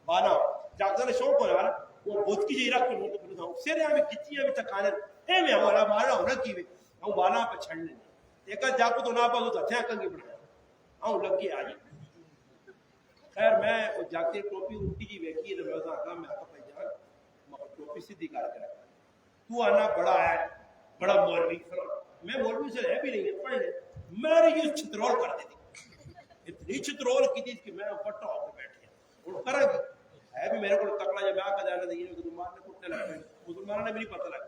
بانا جاگتا نے شوق ہونا والا وہ بہت کی جی رکھ کے موٹے پڑھتا ہوں سیرے ہمیں کچیاں بھی تکانے اے میں ہمارا مارا ہونا کی بھی ہوں بانا پہ چھڑنے ایک جاگو تو نہ پاس ہوتا تھے کنگی بڑھا ہوں لگی آج خیر میں جاگتے ٹوپی اٹھی جی ویکی ہے روزہ آقا میں آقا پہ جان ٹوپی سیدھی کر کے رکھا تو آنا بڑا ہے بڑا مولوی میں مولوی سے رہ بھی نہیں ہے پڑھ لے میری یہ چھترول کر دیتی اتنی چھترول کی تھی کہ میں پٹا ہو کے بیٹھ گیا اور کرا گی ہے بھی میرے کو تکڑا جب میں آقا جانا دیئے کہ تم مارنے کٹنے لگے مسلمانوں نے بھی نہیں پتہ لگا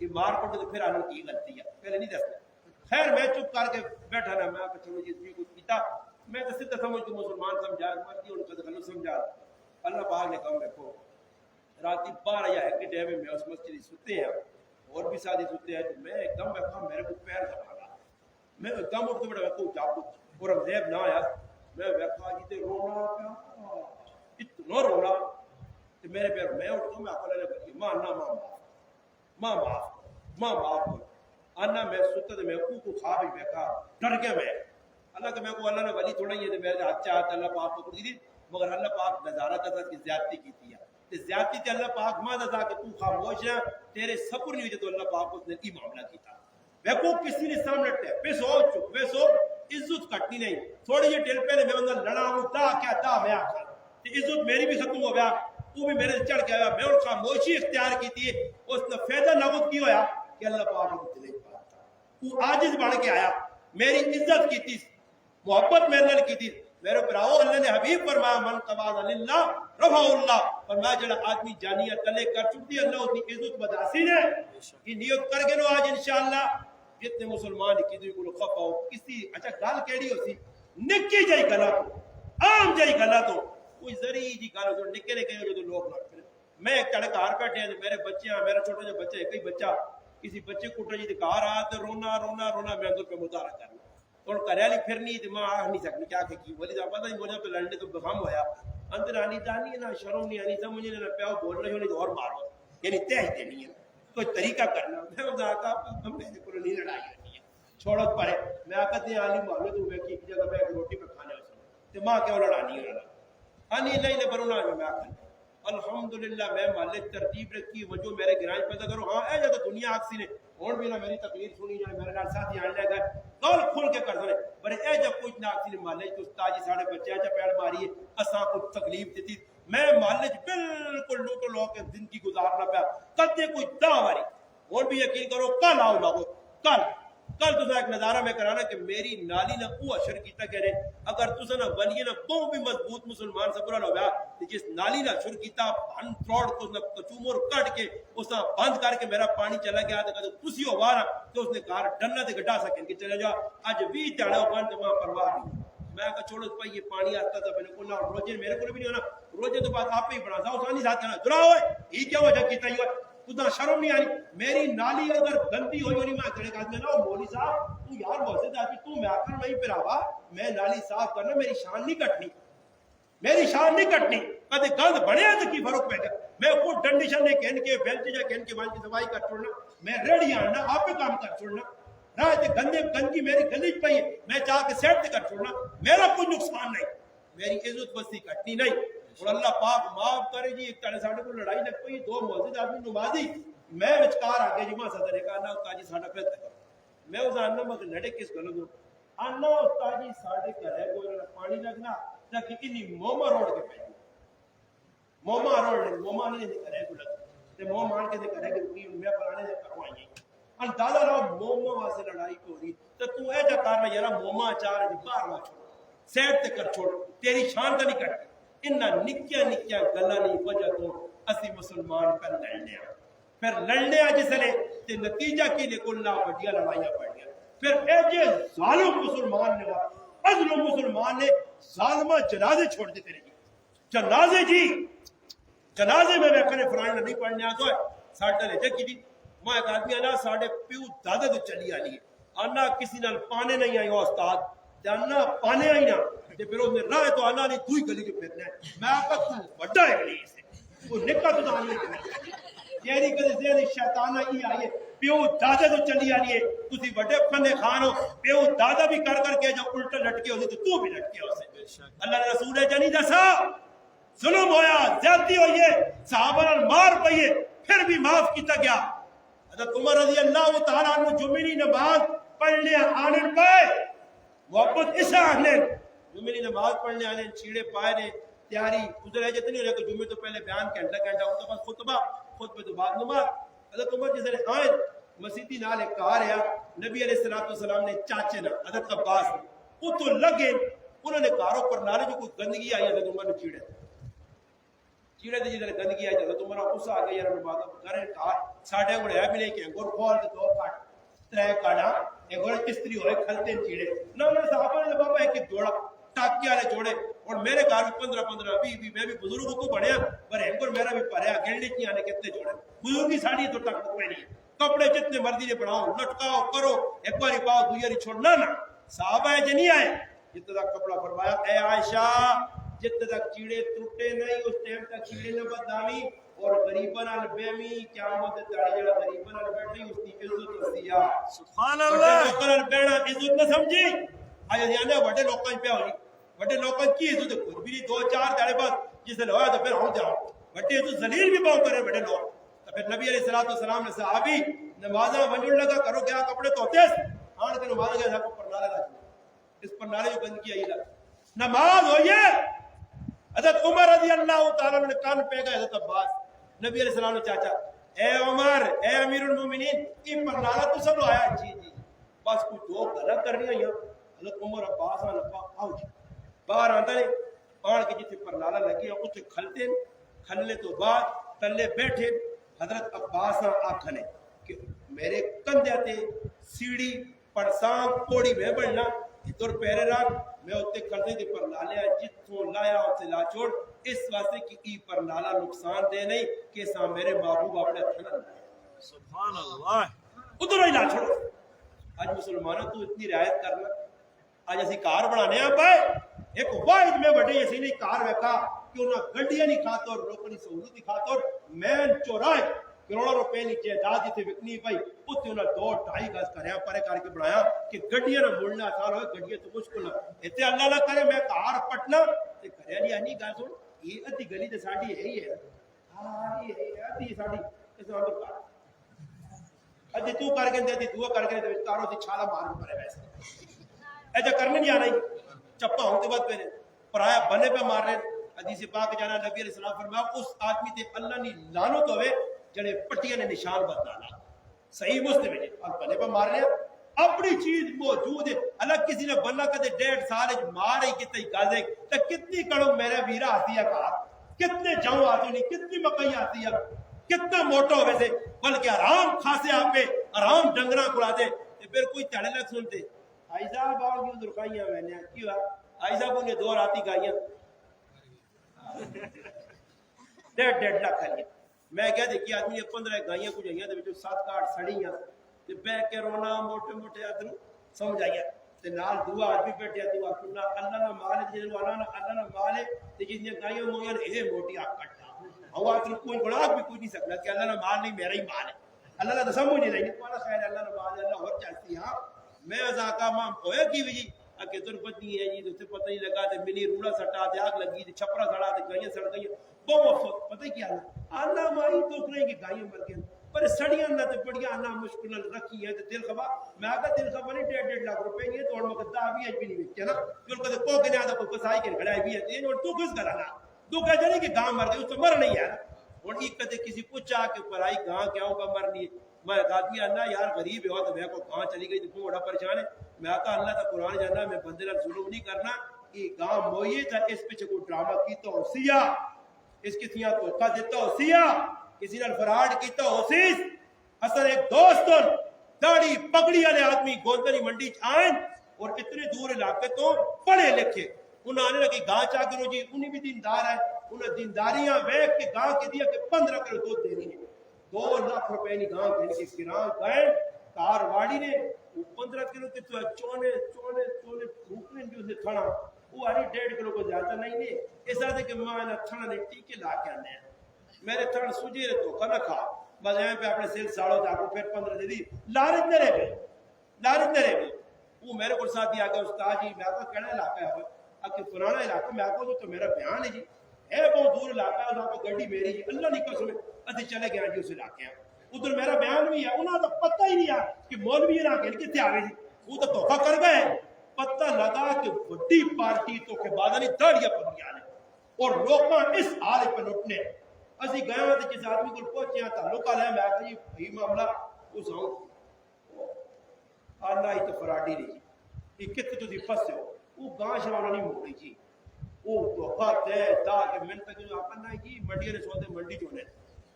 کہ مار کٹنے تو پھر آنے کی غلطی ہے پہلے نہیں دستا خیر میں چپ کر کے بیٹھا رہا میں آقا چلو جی کچھ کیتا میں تو صرف سمجھ کو مسلمان سمجھا مرضی ان کا غلط سمجھا اللہ پاک نے کہا دیکھو راتی 12 یا 1 ٹائم میں اس مسجد سوتے ہیں اور بھی ساتھی سوتے ہیں تو میں ایک دم بیٹھا میرے کو پیر دبا میں دم اٹھ کے بڑا ویکو جاپو اورنگزیب نہ آیا میں ویکھا جی تے رونا پیا اتنا رونا تے میرے پیر میں اٹھ کے میں آکھنے لگا ماں نہ ماں معاف آنا میں ستا تے میں کو خواب ہی ویکھا ڈر گیا میں اللہ کہ میں کو اللہ نے ولی تھوڑا ہی ہے تے میرے ہاتھ چاہت اللہ پاک پکڑ دی مگر اللہ پاک نظارہ کرتا کہ زیادتی کی تھی تے زیادتی تے اللہ پاک ماں دا کہ تو خاموش رہ تیرے صبر نہیں ہوئی تو اللہ پاک اس نے کی معاملہ کیتا ویکو کسی نے سامنے ٹے پیسو چپ پیسو عزت کٹنی نہیں تھوڑی جی ٹل پہ میں بندہ لڑا ہوں تا کیا تا میں آخر تے عزت میری بھی ختم ہو گیا وہ بھی میرے چڑھ گیا میں اور خاموشی اختیار کی تھی اس نے فائدہ نابود کی ہویا کہ اللہ پاک کو دل وہ عاجز بن کے آیا میری عزت کی تھی محبت میرے نال کی تھی میرے پراؤ اللہ نے حبیب فرمایا من تواضع للہ رفع اللہ فرمایا جڑا آدمی جانیہ تلے کر چکتی اللہ اس کی عزت بداسی نے کہ نیت کر کے نو آج انشاءاللہ جتنے مسلمان کی دوی کو خفا ہو کسی اچھا گل کیڑی ہو سی نکی جائی گلا تو عام جائی گلا تو کوئی ذریعی جی گل تو نکے نکے جو لوگ لڑ پھر میں ایک گھر بیٹھے ہیں میرے بچے ہیں میرا چھوٹا جو بچہ ہے کئی بچہ کسی بچے کو جی دکھا رہا تو رونا رونا رونا میں اندر پہ مطالعہ کرنا اور کریالی پھرنی تو ماں آہ نہیں سکنی کیا کہ کی بولی تو پتہ نہیں مجھے تو لڑنے تو بغم ہویا اندر آنی دانی نہ شرم نہیں آنی سمجھنے نہ پیاؤ بول رہے ہو نہیں تو اور مارو یعنی تہی دینی ہے کوئی طریقہ کرنا میں بتا کہا ہم میرے کو نہیں لڑائی کرنی ہے چھوڑو پڑے میں آقا تے علی محلے تو میں کی جگہ میں روٹی پہ کھانے اس تے ماں کیوں لڑانی ہے ہنی نہیں نے برونا میں آقا الحمدللہ میں محلے ترتیب رکھی وجہ میرے گراج پیدا کرو ہاں اے جب دنیا آکسی نے اور بھی نہ میری تقریر سنی جائے میرے نال ساتھی آنے لگا کل کھل کے کر سنے بڑے اے جب کچھ نہ آکسی نے محلے تو استاد جی ساڑھے بچے آجا پیڑ ماری ہے اساں کو تکلیف دیتی میں محلے بالکل لوٹو لوگ کے زندگی گزارنا پیا کدے کوئی داواری اور بھی یقین کرو کل آؤ لاگو کل تو ایک نظارہ میں کرانا کہ میری نالی نہ او اشر کیتا کہہ رہے اگر تو نہ ولی نہ بہت بھی مضبوط مسلمان سبرا لو گیا جس نالی نہ اشر کیتا بھن تروڑ کو نہ کچومر کٹ کے اس نہ بند کر کے میرا پانی چلا گیا تو کہتے تسی ہو وارا تو اس نے کار ڈننا تے گٹا سکیں کہ چلے جا اج 20 تیڑا بند تے وہاں پرواہ نہیں میں کہا چھوڑو پہ یہ پانی آتا تھا میں نے کہا روزے میرے کو بھی نہیں ہونا روزے تو بات آپ ہی بنا تھا اس نے ساتھ کہنا درا ہوئے یہ کیا وجہ کیتا ہی ہوئے خدا شرم نہیں آنی میری نالی اگر گندی ہوئی ہونی میں کہنے کہا میں مولوی صاحب تو یار محسد آدمی تو میں آکر نہیں پھر آوا میں نالی صاف کرنا میری شان نہیں کٹنی میری شان نہیں کٹنی کہتے گند بڑے ہیں تو کی فرق پہ گیا میں کو ڈنڈیشن نے کہن کے بینچ جا کہن کے وہاں کی صفائی کر چھوڑنا میں ریڈی آنا آپ پہ کام کر چھوڑنا راہ تے گندے گندگی میری گلیج پہ میں چاہ کے سیٹ کر چھوڑنا میرا کوئی نقصان نہیں میری عزت بستی کٹنی نہیں اور اللہ پاک معاف کرے جی ایک طرح ساڑھے کو لڑائی لگ پئی دو موزد آدمی نمازی میں وچکار آگے جی ماں صدر نے کہا نا استاد جی ساڑھا پھر تک میں اس آنا مگر لڑے کس گلو دو آنا استاد جی ساڑھے کر ہے کوئی پانی لگنا تاکہ انہی موما روڑ کے پہنے موما روڑ موما نہیں کرے کو لگ تے موما مان کے کرے کہ روکی میں پرانے سے کروائیں اندازہ رہو موما وہاں سے لڑائی کو رہی تو تو اے جا کارنا یارا موما چار جی باہر نہ چھوڑ سیٹ تے کر چھوڑ تیری شان کا نہیں کرتی انہا نکیا نکیا گلہ نہیں وجہ تو اسی مسلمان پر لڑنے آئے پھر لڑنے آئے جس نے تے نتیجہ کی لئے کلنا وڈیا لڑائیاں پڑ گیا پھر اے جے ظالم مسلمان نے ظلم مسلمان نے ظالمہ جنازے چھوڑ دیتے رہی جنازے جی جنازے میں کھنے فرائن نہیں پڑھنے آتا ہے ساڑھے لے جکی دی میں ایک آدمی آنا ساڑھے پیو دادا تو چلی آنی ہے آنا کسی نال پانے نہیں آئی ہو استاد جاننا پانے آئی نا تے پھر اس نے راہ تو آنا نہیں دوئی گلی کے پھرنا ہے میں آقا تو بڑا ہے گلی سے وہ نکا تو دانی ہے تیری کدے زیادی شیطانہ ہی آئیے پیو دادا تو چلی آنی ہے تسی بڑے پھنے خان ہو پیو دادا بھی کر کے جو الٹا لٹکے ہوتی تو بھی لٹکے ہو سے اللہ نے رسول جانی دسا ظلم ہویا زیادتی ہوئی ہے صحابہ مار پئیے پھر بھی معاف کیتا گیا حضرت عمر رضی اللہ تعالیٰ عنہ جمعی نماز پڑھنے آنن پائے محبت اس آنے جمعی نماز پڑھنے آنے چھیڑے پائے نے تیاری ادھر ہے جتنی ہونے کہ جمعی تو پہلے بیان گھنٹہ ان کے پاس خطبہ تو بعد نماز حضرت عمر جس نے آئے مسیحی نال ایک کار ہے نبی علیہ السلام نے چاچے نا حضرت عباس نے وہ تو لگے انہوں نے کاروں پر نالے جو کوئی گندگی آئی حضرت عمر نے چھیڑے تھے جس نے گندگی آئی حضرت عمر اس آ گئی یار بات کریں کار ساڑھے گوڑے ہے بھی نہیں کہ گوڑ کھول کے دو کاٹ ترے کاڑا ایک گوڑے کستری ہوئے کھلتے چھیڑے نہ انہوں نے صحابہ نے بابا ایک جوڑا ٹاکی والے جوڑے اور میرے گھر 15 20 میں بھی بزرگ تو بڑھیا پر ہم کو میرا بھی پریا گلڑی کی آنے کتنے جوڑے بزرگی ساڑی تو تک پہ نہیں کپڑے جتنے مرضی نے بناؤ لٹکاؤ کرو ایک باری پاؤ دوسری چھوڑنا نہ صحابہ ہے جنہیں آئے جتنا تک کپڑا فرمایا اے عائشہ جتنے تک چیڑے ٹوٹے نہیں اس ٹائم تک چیڑے نہ بدنامی اور غریباں ال بیمی قیامت تاڑی جڑا غریباں ال بیٹھی اس کی عزت ہوتی ہے سبحان اللہ لوکاں ال بیٹھا عزت نہ سمجھی آیا جانے بڑے لوکاں پہ ہوئی بڑے لوکاں کی عزت کوئی بھی 2-4 دہڑے بعد جس نے ہویا تو پھر ہو جاؤ بڑے عزت ذلیل بھی بہت کرے بڑے لوگ تو پھر نبی علیہ الصلوۃ والسلام نے صحابی نمازاں ونجن لگا کرو کیا کپڑے دھوتے آن کے نماز گیا سب پر نالے لگا اس پر نالے جو بند کیا ہی لگا نماز ہوئے حضرت عمر رضی اللہ تعالیٰ نے کان پہ گئے حضرت عباس نبی علیہ السلام نے چاچا اے عمر اے امیر المومنین یہ پر نالہ تو سب آیا جی جی بس کوئی دو غلط کر رہی ہیں حضرت عمر عباس آن لپا آؤ جی باہر آتا نہیں آن کے جتنے پر نالہ لگی اور کچھ کھلتے کھلنے تو بعد تلے بیٹھے حضرت عباس آکھنے کہ میرے کندھے تے سیڑھی پڑساں کوڑی میں بڑھنا ادھر پیرے رات میں ہوتے کردے دی پر نالیا جتوں لایا ہوتے لا چھوڑ اس واسطے کی ای پر نالا نقصان دے نہیں کہ سا میرے محبوب اپنے تھنا سبحان اللہ ادھر ہی لا چھوڑ آج مسلمانوں تو اتنی رعایت کرنا آج اسی کار بنانے ہیں بھائی ایک واحد میں بڑے اسی نہیں کار ویکھا کہ انہاں گڈیاں نہیں کھاتا اور روکڑی سہولت نہیں کھاتا اور مین چورائے کروڑوں روپے نیچے جائیداد جتنے وکنی پئی اتنے انہاں 2-2.5 گز کریا پرے کر کے بنایا کہ گڈیاں نہ مڑنا آسان ہوئے گڈیاں تو مشکل ہے اتنے اللہ نہ کرے میں کار پٹنا تے کریا نہیں آنی گل سن یہ ادھی گلی تے ساڈی ہے ہی ہے ہاں یہ ادھی ساڈی اس نال کار ادھی تو کر کے ادھی دعا کر کے تے تاروں دی چھالا مار پرے ویسے ایجا کرنے نہیں آنا چپا ہوں تے بعد پہلے پرایا بنے پہ مار رہے حدیث پاک جانا نبی علیہ السلام فرمایا اس آدمی تے اللہ نے لعنت ہوے جڑے پٹیاں نے نشان بدلانا صحیح مسلم ہے اور بنے پہ مار رہے اپنی چیز موجود ہے اللہ کسی نے بننا کدے 1.5 سال مار ہی کتنی گازے تے کتنی کڑو میرے ویرا آتی ہے کار کتنے جاؤں آتی نہیں کتنی مکئی آتی ہے کتنا موٹا ہوئے سے بلکہ آرام خاصے آپ پہ آرام ڈنگرہ کھلا دے پھر کوئی تڑے لگ سنتے آئیزہ باؤ کیوں درکائیاں میں نے کیوں آئیزہ کو نے 2 راتی گائیاں 1.5 لاکھ کھا لیا میں کہہ دیکھی آدمی نے 15 گائیاں کو جائیاں تو 7-8 سڑیاں تے بے کے رونا موٹے موٹے آدمی سمجھ آئیا تے نال دعا آدمی بیٹھے دعا کرنا اللہ نہ مال جن والا نہ اللہ نہ مال تے جن گائیاں مویاں اے موٹی آکٹا او آدمی کوئی گناہ بھی کوئی نہیں سکتا کہ اللہ نہ مال نہیں میرا ہی مال ہے اللہ نہ سمجھ نہیں رہی والا خیر اللہ نہ مال اللہ اور چلتی ہاں میں ازاکا ماں ہویا کی وجہ کہ تر پتنی ہے جی تو پتہ نہیں لگا تے ملی روڑا سٹا تے آگ لگی تے چھپرا سڑا تے گائیاں سڑ گئی بہت افسوس پتہ کیا اللہ مائی تو کرے کہ گائیاں مر گئیں پر سڑیاں نہ تے بڑیاں اللہ مشکل رکھی ہے تے دل خبا میں آگا دل خبا نہیں 1.5 لاکھ روپے نہیں توڑ مقدہ ابھی اج بھی نہیں وچ نا جو کدے کو کے نہ کوئی کسائی کے کھڑا بھی ہے اور تو کس کرانا تو کہہ جڑی کہ گاں مر گئی اس تو مر نہیں ہے اور ایک کدے کسی پوچھا کہ پرائی گاں کیا ہوگا مرنی میں آدمی اللہ یار غریب ہے تو میں کو گاں چلی گئی تو بڑا پریشان ہے میں آتا اللہ کا قرآن جانا میں بندے نال ظلم نہیں کرنا یہ گاں موئیے تھا اس پیچھے کوئی ڈرامہ کیتا ہو سیا اس کسیاں دھوکا دیتا ہو سیا کسی نال فراڈ کیتا ہو سیس اصل ایک دوست داڑھی پگڑی والے آدمی گوندری منڈی چ آئیں اور اتنے دور علاقے تو پڑھے لکھے انہوں نے لگی گاں چاہ کرو جی انہیں بھی دیندار ہے انہیں دینداریاں ویک کے گاں کے دیا کہ 15 کلو دودھ دینی ہے 2 لاکھ روپے نہیں گاں کے گران گئے کار واڑی نے 15 کلو کے تو چونے روکنے جو سے کھانا وہ آری 1.5 کلو کو زیادہ نہیں نے اس طرح کہ ماں نے تھڑا نے ٹیکے لا کے آنے ہیں میرے تھڑا سجے رہے تو کھانا کھا بس یہاں پہ اپنے سیل ساڑوں جاکو پھر 15 دے دی لارت نہ رہے گئے وہ میرے کو ساتھ دیا کہ استاد جی میں کو کہنا علاقہ ہے کہ پرانا علاقہ میں کو تو میرا بیان ہے جی ہے بہت دور علاقہ ہے وہاں پہ گڈی میری جی اللہ نہیں قسم ادھے چلے گیا جی اس علاقے ہیں ادھر میرا بیان بھی ہے انہوں تو پتہ ہی نہیں ہے کہ مولوی علاقے کتنے آ گئے جی وہ تو دھوکہ کر گئے پتہ لگا کہ بڑی پارٹی تو کے بعد نہیں داڑیاں پڑیاں نے اور لوکاں اس حال پہ لٹنے اسی گئے تے جس آدمی کو پہنچے ہیں تعلق ہے میں کہ جی معاملہ اس ہوں اللہ ہی تو فراڈی نہیں جی کتنے تسی پھسے ہو وہ گاں شرانا نہیں موڑی جی وہ دھوکہ دے دا کہ من تک جو اپن نہیں جی منڈی نے سوتے منڈی چونے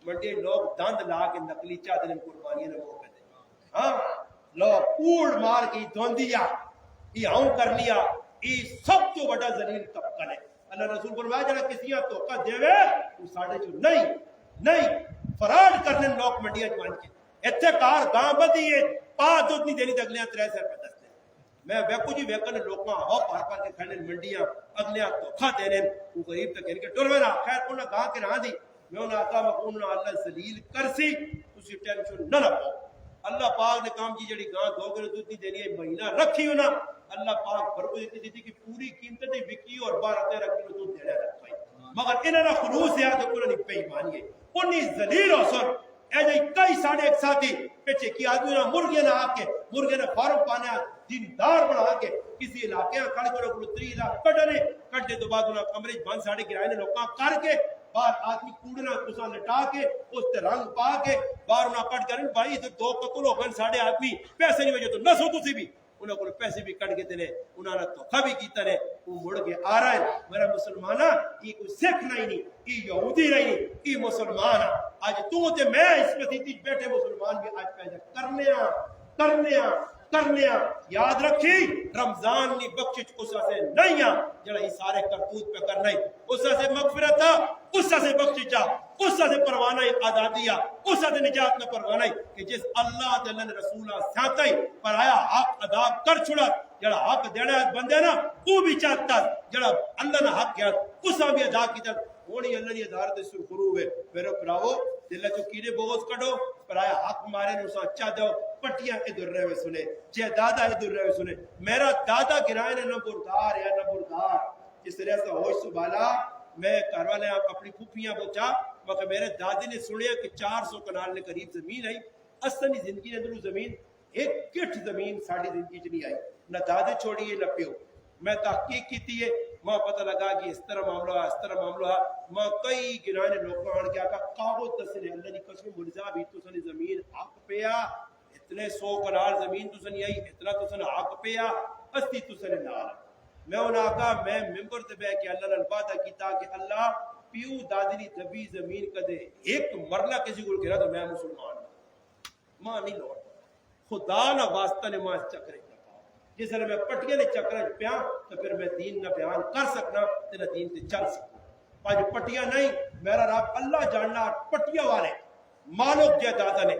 منڈی لوگ دند لا کے نقلی چادر ان قربانیاں نے وہ کہتے ہاں لوگ کوڑ مار کے دھوندیا یہ ہوں کر لیا یہ سب تو بڑا ذلیل طبقہ ہے اللہ رسول فرمایا جڑا کسی دھوکا دے وہ ساڈے چ نہیں فراڈ کرنے لوگ منڈیاں چ کے اتنے کار گاں بدی ہے پا دودھ نہیں دینی اگلے 300 روپے دستے میں ویکو جی ویکن لوکاں ہو پار کے کھڑے منڈیاں اگلے دھوکا دینے وہ غریب تک کے ٹر وینا خیر انہاں گاں کے نہ دی میں انہاں آقا مخون اللہ ذلیل کرسی تسی ٹینشن نہ لو اللہ پاک نے کام کی جڑی گاں دو کے دودھ نہیں دینی ہے مہینہ رکھی ہونا اللہ پاک برکت دیتی تھی کہ پوری قیمت تے وکی اور 12-13 کلو دودھ دینا رکھا مگر انہاں دا خلوص ہے تو کوئی نہیں بے ایمانی ہے انہی ذلیل اوسر ایسے کئی ساڑھے ایک ساتھی پیچھے کی آدمی نہ مرغے نہ آکے مرغے نہ فارم پانے دیندار بنا کے کسی علاقے کھڑے کرو کلو 3 لاکھ کٹنے تو بعد انہاں کمرے بند ساڑھے گرائے نے لوکاں کر کے باہر آدمی کوڑنا کسا لٹا کے اس تے رنگ پا کے باہر انہاں کٹ کریں بھائی تو 2 قتل ہو گئے ساڑھے آدمی پیسے نہیں وجہ تو نسو تسی بھی انہوں کو پیسے بھی کٹ کے دینے انہوں نے دھوکا بھی کیتا نے وہ مڑ کے آ رہا ہے میرا مسلمانہ یہ کوئی سکھ نہیں یہ یہودی نہیں یہ مسلمان آج تو تے میں اس مسیحی بیٹھے مسلمان بھی آج پیدا کرنے یاد رکھی رمضان نی بخشش اسا سے نہیں جڑا یہ سارے کرتوت پہ کرنا ہے اسا سے مغفرت اسا سے بخشش اسا سے پروانہ آزادی اسا سے نجات نہ پروانہ کہ جس اللہ تعالی نے رسولہ ساتھ پر آیا حق ادا کر چھڑا جڑا حق دینا بندے نا وہ بھی چاہتا جڑا اللہ نے حق کیا اسا بھی ادا کیتا ہونی اللہ نے ادارت سر خروب ہے میرے پراؤ دل چ کیڑے بغض کڈو پر آیا حق مارے نو سا چا دو پٹیاں ادھر رہے سنے جے دادا ادھر رہے سنے میرا دادا گرائے نے نبردار ہے نبردار جس طرح سے ہوش سبالا میں گھر والے اپنی پھوپھیاں بچا مگر میرے دادی نے سنیا کہ 400 کنال نے قریب زمین ہے اصلی زندگی نے اندر زمین ایک کٹ زمین ساڑی زندگی چ نہیں آئی نہ دادے چھوڑیے نہ پیو میں تحقیق کی ہے ماں پتہ لگا کہ اس طرح معاملہ ہے ماں کئی گرانے لوگوں آن کے آقا قابل تسلے اللہ نے قسم مرزا بھی تو سنی زمین حق پیا اتنے 100 کنال زمین تو سنی آئی اتنا تو سن حق پیا استی تو سنی نال میں انہاں آقا میں ممبر تے بے کہ اللہ نے الفاتح کیتا کہ اللہ پیو دادری دبی زمین کدے ایک مرلہ کسی کو گرا تو میں مسلمان ماں نہیں لوٹ خدا نہ واسطہ نے ماں چکرے جس طرح میں پٹیاں نے چکریں پیا تو پھر میں دین نہ بیان کر سکنا تے نہ دین تے چل سکنا آج پٹیاں نہیں میرا رب اللہ جاننا پٹیاں والے مالک جائیداد نے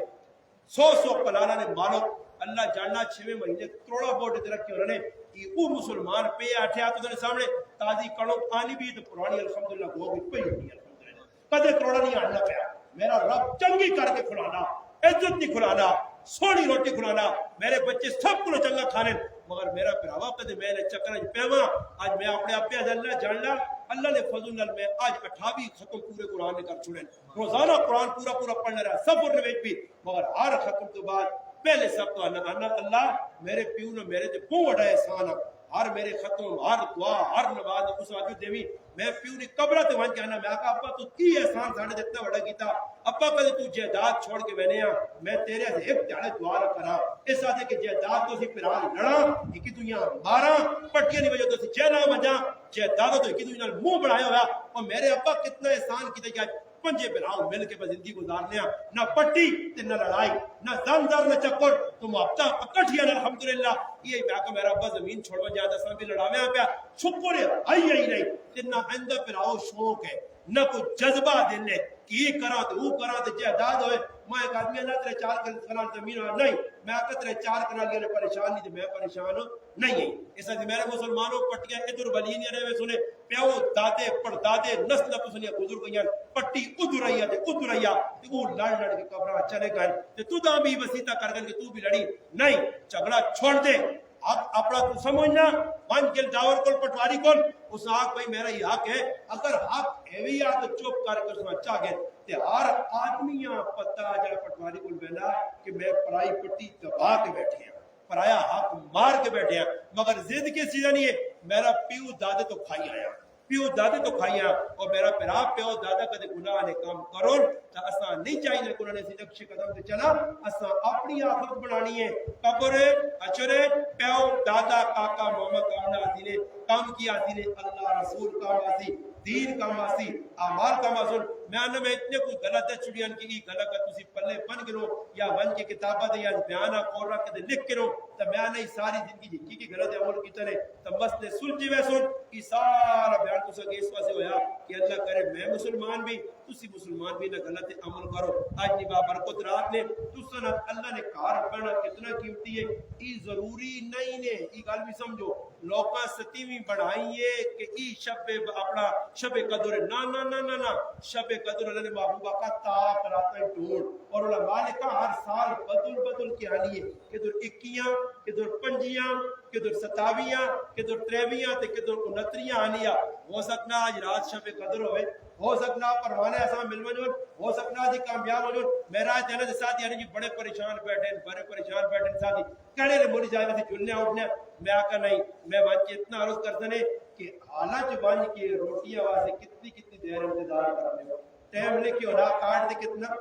100 کنالہ نے مالک اللہ جاننا 6 مہینے کروڑا بوٹ تے رکھے انہوں نے کہ وہ مسلمان پہ اٹھیا تو نے سامنے تازی کڑک آنی بھی تو پرانی الحمدللہ گو بھی پئی ہوئی الحمدللہ کدے کروڑا نہیں آنا پیا میرا رب چنگی کر کے کھلانا عزت نہیں کھلانا سونی روٹی کھلانا میرے بچے سب کو چنگا کھانے مگر میرا پراوا کدے میں نے چکر پیوا آج میں اپنے آپ پہ اللہ جاننا اللہ نے فضل نال میں آج 28 ختم پورے قرآن نے کر چھوڑے روزانہ قرآن پورا پڑھنا رہا سفر نے بھی مگر ہر ختم تو بعد پہلے سب تو اللہ میرے پیو نے میرے تے بہت بڑا احسان ہر میرے ختم ہر دعا ہر نماز اس واجب دیوی میں پیو نے قبر تے وان کے انا میں آقا ابا تو کی احسان ساڈے تے اتنا بڑا کیتا ابا کدے تو جائیداد چھوڑ کے وینے میں تیرے سے ایک دھیاڑے دعا نہ کرا اس واسطے کہ جائیداد تو سی پھرا لڑا ایک دنیا مارا پٹیاں دی وجہ تو سی جینا وجا جائیداد تو ایک دنیا نال منہ بڑھایا ہوا اور میرے ابا کتنا احسان کیتا کہ پنجے بھراؤ مل کے زندگی گزارنے نہ پٹی تے نہ لڑائی نہ زمزار نہ چکر تم ہفتہ اکٹھیا نہ الحمدللہ یہ میں کہ میرا ابا زمین چھوڑوا جاتا سا بھی لڑاوے پیا شکر ہے آئی نہیں تے نہ آئندہ پھراؤ شوق ہے نہ کوئی جذبہ دل ہے کہ یہ کرا تو وہ کرا تو جائیداد ہوئے میں ایک آدمی اللہ تیرے 4 کنال زمین ہو نہیں میں آقا تیرے 4 کنال یہ پریشان نہیں تو میں پریشان نہیں ہے اس لیے میرے مسلمانوں پٹیاں ادھر بلین یا رہے سنے پیو دادے پڑدادے نسل پسنیا بزرگ گئیاں پٹی ادھر آئی تے ادھر آئی تے وہ لڑ کے قبراں چلے گئے تے تو دا بھی وسیطہ کر گئے کہ تو بھی لڑی نہیں جھگڑا چھوڑ دے حق اپنا تو سمجھنا ون کے داور کول پٹواری کول اس حق بھائی میرا یہ حق ہے اگر حق ہے یا تو چپ کر کے سمجھ چا گئے تے ہر آدمیاں پتہ جڑا پٹواری کول بیٹھا کہ میں پرائی پٹی دبا کے بیٹھے ہیں پرایا حق مار کے بیٹھے ہیں مگر ضد کی چیز نہیں ہے میرا پیو دادے تو کھائی آیا پیو دادے تو کھائیاں اور میرا پیرا پیو دادا کدے گناہ نے کام کرو تا اساں نہیں چاہیے کہ انہوں نے نقش قدم تے چلا اساں اپنی آخرت بنانی ہے قبر اچرے پیو دادا کاکا محمد کامنا آتی نے کام کیا آتی نے اللہ رسول کام آتی دین کام آسی اعمال کام آسن میں آنا میں اتنے کوئی غلط ہے چڑیان کی غلط ہے تسی پلے بن گرو یا ون کی کتابہ دے یا بیانہ کور رکھ دے لکھ کرو تو میں آنا ہی ساری زندگی کی غلط عمل کی طرح تو مسئلے سلجی میں سن یہ سارا بیان تو سکے اس واسے ہویا کہ اللہ کرے میں مسلمان بھی تسی مسلمان بھی نہ غلط عمل کرو آج نی بابرکت رات نے تسا نہ اللہ نے کار پڑھنا کتنا قیمتی ہے یہ ضروری نہیں نے یہ گل بھی سمجھو لوکاں ستیویں بڑھائیے کہ ای شب اپنا شب قدر نا نا نا نا نا شب قدر اللہ نے محبوبہ کا تاپ راتیں ڈھونڈ اور علماء نے کہا ہر سال بدل کے آنی ہے کہ در اکیاں کہ در پنجیاں کہ در ستاویاں کہ در تریویاں کہ در انتریاں آنیا ہو سکنا آج رات شب قدر ہوئے ہو سکنا پروانے آسان مل مجھول ہو سکنا دی کامیاب ہو میرا جانے دے ساتھ یعنی بڑے پریشان بیٹھے ساتھی کہنے لے مولی جائے سے جلنے اٹھنے میں آکا نہیں میں بانچے اتنا عرض کرتے نے کہ حالانچ بانچ کی روٹی آوازیں کتنی دیر انتظار کرنے ٹیم لے کی ادا کارڈ دے کتنا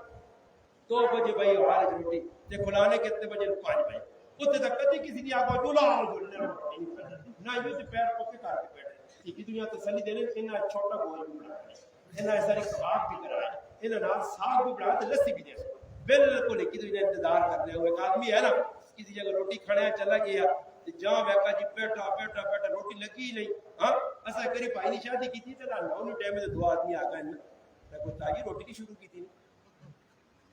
2 بجے بھائی حالت روٹی تے کھلانے کتنے بجے 5 بجے اتنے تک کتی کسی نے آگا جولا نہ یوں تے پیر پوکے کار کے بیٹھے یہ کی دنیا تسلی دینے انہا چھوٹا گوئی بنا انہا ایسا ایک خواب بھی کرائے انہا نام ساگ بھی بڑھا تے لسی بھی دے بالکل کی دنیا انتظار کرنے ہوئے ایک آدمی ہے نا کسی جگہ روٹی کھڑے چلا گیا جہاں بیکا جی بیٹھا روٹی لگی نہیں ہاں ایسا کری بھائی نے شادی کی تھی تو نہ ٹائم میں 2 آدمی آ گئے میں کو تاجی روٹی کی شروع کی تھی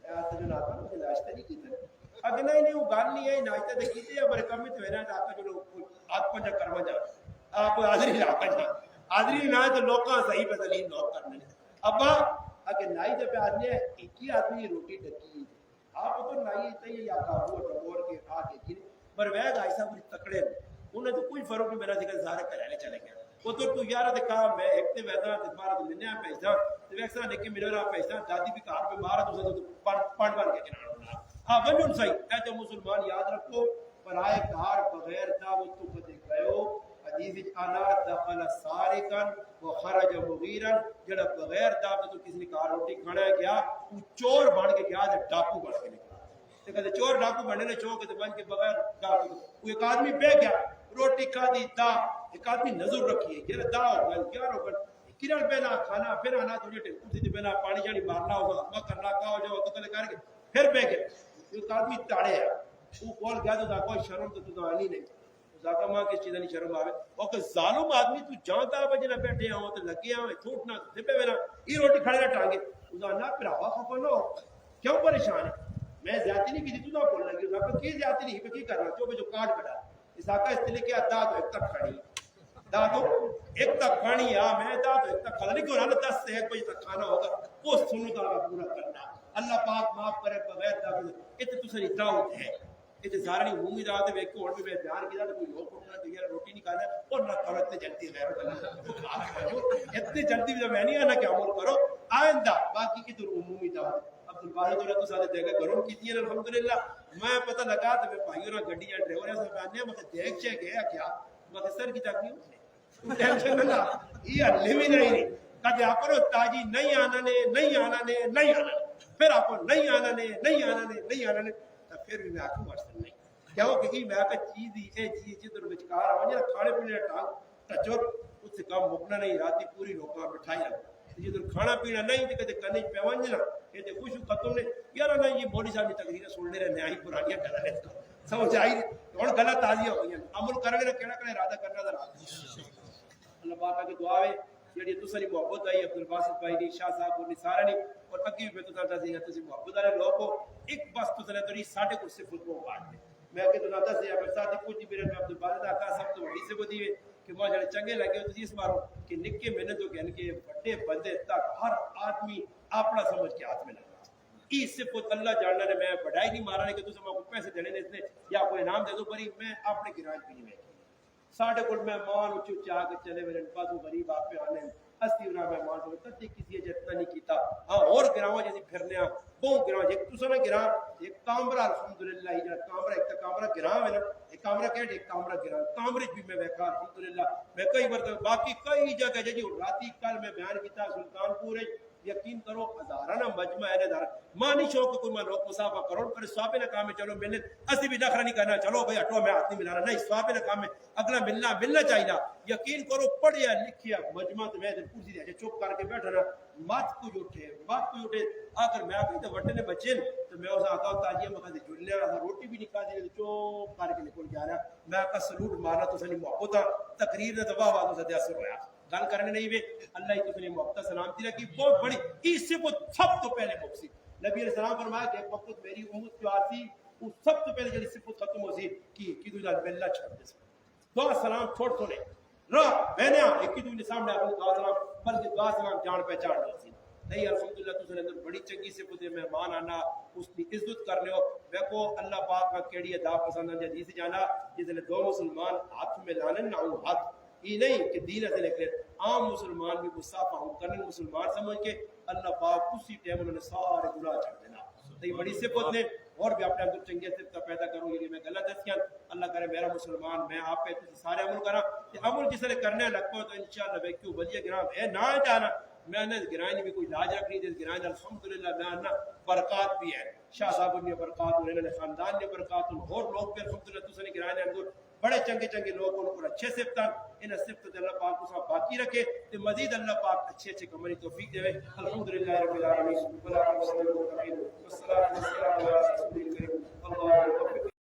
آتا جو ناتا مجھے ناشتہ نہیں کی تھا اگر نہیں وہ گال نہیں ہے ناشتہ دے کی تھی یا برکم میں تو ہے نا آتا جو آت پنجا کروا جا آپ حاضری لاکا جا حاضری نہ تو لوکاں صحیح پہ دلیل لوک کرنے ابا اگر نائی جب آدمی ہے ایک ہی آدمی روٹی ڈکی آپ تو نائی تھی یا کابو ڈبور کے آ کے گرے پر ویگ آئیسا مجھے تکڑے انہیں تو کوئی فرق نہیں میرا دیکھا سارے کریلے چلے گیا وہ تو یارہ دکھا میں ایک تے ویدہ دبارہ تو منیا پیسا تو ویکسا نکی منورا پیسا دادی بھی کار پہ مارا تو پانڈ بار کے کنار بنا ہاں ونجن صحیح اے جو مسلمان یاد رکھو پر آئے کار بغیر دعوت تو بدے گئے حدیث انا دخل سارقن و خرج مغیرن جڑا بغیر دعوت تو کسی نے کار روٹی کھانا گیا وہ چور بن کے گیا تے ڈاکو بن کے نکلا تے کہتے چور ڈاکو بننے نے چوک تے بن کے بغیر دعوت وہ ایک آدمی بہ گیا روٹی کھا دی دا ایک آدمی نظر رکھی ہے یہ دا ہو گیا کیا رو کر کرن پہلا کھانا پھر آنا تجھے ٹکتی تھی پہلا پانی جانی مارنا ہوگا اما کرنا کا ہو جاؤ قتل کر کے پھر بہ گیا ایک آدمی تاڑے ہے وہ بول گیا تو دا کوئی شرم تو آنی نہیں زاکہ ماں کس چیزیں نہیں شرم آوے اور کہ ظالم آدمی تو جانتا بجے نہ بیٹھے ہوں تو لگے ہوں چھوٹنا دبے میرا یہ روٹی کھڑے نہ ٹانگے خدا نہ پھر ہوا خفا نہ ہو کیوں پریشان ہے میں زیادتی نہیں کی تھی تو نہ بولنا کہ زاکہ کی زیادتی نہیں پہ کی کرنا جو جو کارڈ کٹا زاکہ اس طلے کیا دا تو ایک تک کھڑی دا تو ایک تک کھڑی ہے میں دا تو ایک تک کھڑا نہیں کیوں رہا 10 سے 1 بجے تک کھانا ہوگا وہ سنو دا پورا کرنا اللہ پاک معاف کرے بغیر دا اتنے تو سری دعوت ہے اتنے سارا نہیں مومی رات ہے کہ اور بھی میں بیان کیا تو کوئی لوگ اٹھنا چاہیے روٹی نہیں کھانا اور نہ کرو اتنے جلدی غیر اتنے جلدی بھی میں نہیں آنا کہ عمل کرو آئندہ باقی کی تو عمومی دعوت عبدالباہد اور تو ساتھ دیکھا گھروں کی تھی الحمدللہ میں پتہ لگا تو میں بھائیوں نے گڈیاں ڈرائیور سے بیاننے میں دیکھ چے گیا کیا میں سر کی تک نہیں ٹینشن نہ یہ ہلے بھی نہیں کہتے آپ کو تاجی نہیں آنا نے پھر آپ کو نہیں آنا نے تو پھر بھی میں آکھوں مرسل نہیں کیا ہو کہ میں آکھا چیز ہی اے چیز جدر بچکار آوانجا کھانے پینے ٹانگ ٹچور اس سے کام مکنا نہیں راتی پوری لوکاں بٹھائی رہا جدر کھانا پینا نہیں تو کہتے کنی پیوانجنا کہتے خوش ختم نے یارا نہیں یہ مولی صاحب نے تقریر سننے رہے نیا ہی پرانیاں ڈالا رہتا سمجھ آئی اور غلط تازیہ ہو گئی عمل کرنے نہ کہنا کرنے ارادہ کرنا ذرا اللہ پاک کی دعا ہے جڑی تسلی محبت آئی عبدالباسط بھائی نے شاہ صاحب اور نثارہ نے اور اگے بھی تو دادا سی تسی محبت والے لوگ کو ایک بس تو نے تری ساڈے کو صفت کو بات ہے میں کہ تو دادا سے اپنے ساتھ کچھ میرے میں عبدالباسط آقا صاحب تو بڑی سے کو دی کہ وہ جڑے چنگے لگے تو اس بارو کہ نکے محنت تو کہن کے بڑے بندے تک ہر آدمی اپنا سمجھ کے ہاتھ میں لگا اس صفت اللہ جاننا نے میں بڑائی نہیں مارا کہ تسے کو پیسے دینے نے اس نے یا کوئی انعام دے دو بری میں اپنے گراج پہ میں ساڈے کول مہمان اچ چا کے چلے میرے پاس غریب آپ پہ آنے اسی انہاں مہمان ہو تے کسی جتنا نہیں کیتا ہاں اور گراواں جے پھرنے آ بہت گراں ایک تو سنا گراں ایک کامرا الحمدللہ یہ کامرا ایک کامرا گراں ہے نا ایک کامرا کہہ ایک کامرا گراں کامرے بھی میں ویکھا الحمدللہ میں کئی بار باقی کئی جگہ جی راتی کل میں بیان کیتا سلطان پور یقین کرو ہزارانہ مجمع ہے ہزار ماں نہیں شوق کوئی ماں لوگ مسافہ کرو پر سواب نہ کام ہے چلو ملنے اسی بھی نخرہ نہیں کرنا چلو بھائی ہٹو میں ہاتھ نہیں ملانا نہیں سواب نہ کام ہے اگلا ملنا چاہیے یقین کرو پڑھیا لکھیا مجمع تو میں کرسی دے چپ کر کے بیٹھا رہا مت کوئی اٹھے اگر میں آگے تو وٹے نے بچے تو میں اسے آتا ہوں تاجیہ مکہ دے جھولنے والا روٹی بھی نکال دی چپ کر کے نکل جا رہا میں آقا سلوٹ مارنا تو سنی محبت تقریر نے دبا ہوا تو سدیا سر ہویا گل کرنے نہیں وے اللہ ہی تو سنی محبت سلامتی رکھی بہت بڑی اس سے وہ سب تو پہلے مقصد نبی علیہ السلام فرمایا کہ ایک وقت میری امت جو آتی وہ سب تو پہلے جڑی صفت ختم ہو سی کہ دو جان بلّہ چھڑ دے دعا سلام چھوڑ سنے راہ بہنیا ایک دو سامنے اپنے دعا سلام بلکہ دعا سلام جان پہچان ہو سی نہیں الحمدللہ تو سے اندر بڑی چنگی صفت ہے مہمان آنا اس کی عزت کرنے ہو دیکھو اللہ پاک کا کیڑی ادا پسند ہے حدیث جانا جس نے دو مسلمان ہاتھ میں لانے نہ ہوں ہاتھ یہ نہیں کہ دین سے نکلے عام مسلمان بھی مصافہ ہوں کرنے مسلمان سمجھ کے اللہ پاک اسی ٹائم انہوں نے سارے گناہ چھڑ دینا تو یہ بڑی صفت نے اور بھی اپنے اندر چنگی صفت پیدا کروں یہ میں غلط دسیاں اللہ کرے میرا مسلمان میں آپ پہ سارے عمل کرا کہ عمل جس نے کرنے لگ پاؤ تو انشاءاللہ بے کیوں ولیہ گرام ہے نہ جانا میں نے گرائن بھی کوئی لاج رکھ نہیں دے گرائن الحمدللہ میں انہا برکات بھی ہے شاہ صاحب نے برکات انہوں نے خاندان نے برکات اور لوگ بھی الحمدللہ تو سے گرائن اندر بڑے چنگے لوگ ان کو اچھے صفتاں ان صفتوں اللہ پاک کو باقی رکھے تو مزید اللہ پاک اچھے کمری توفیق دے الحمدللہ رب العالمین والصلاۃ والسلام علی رسول اللہ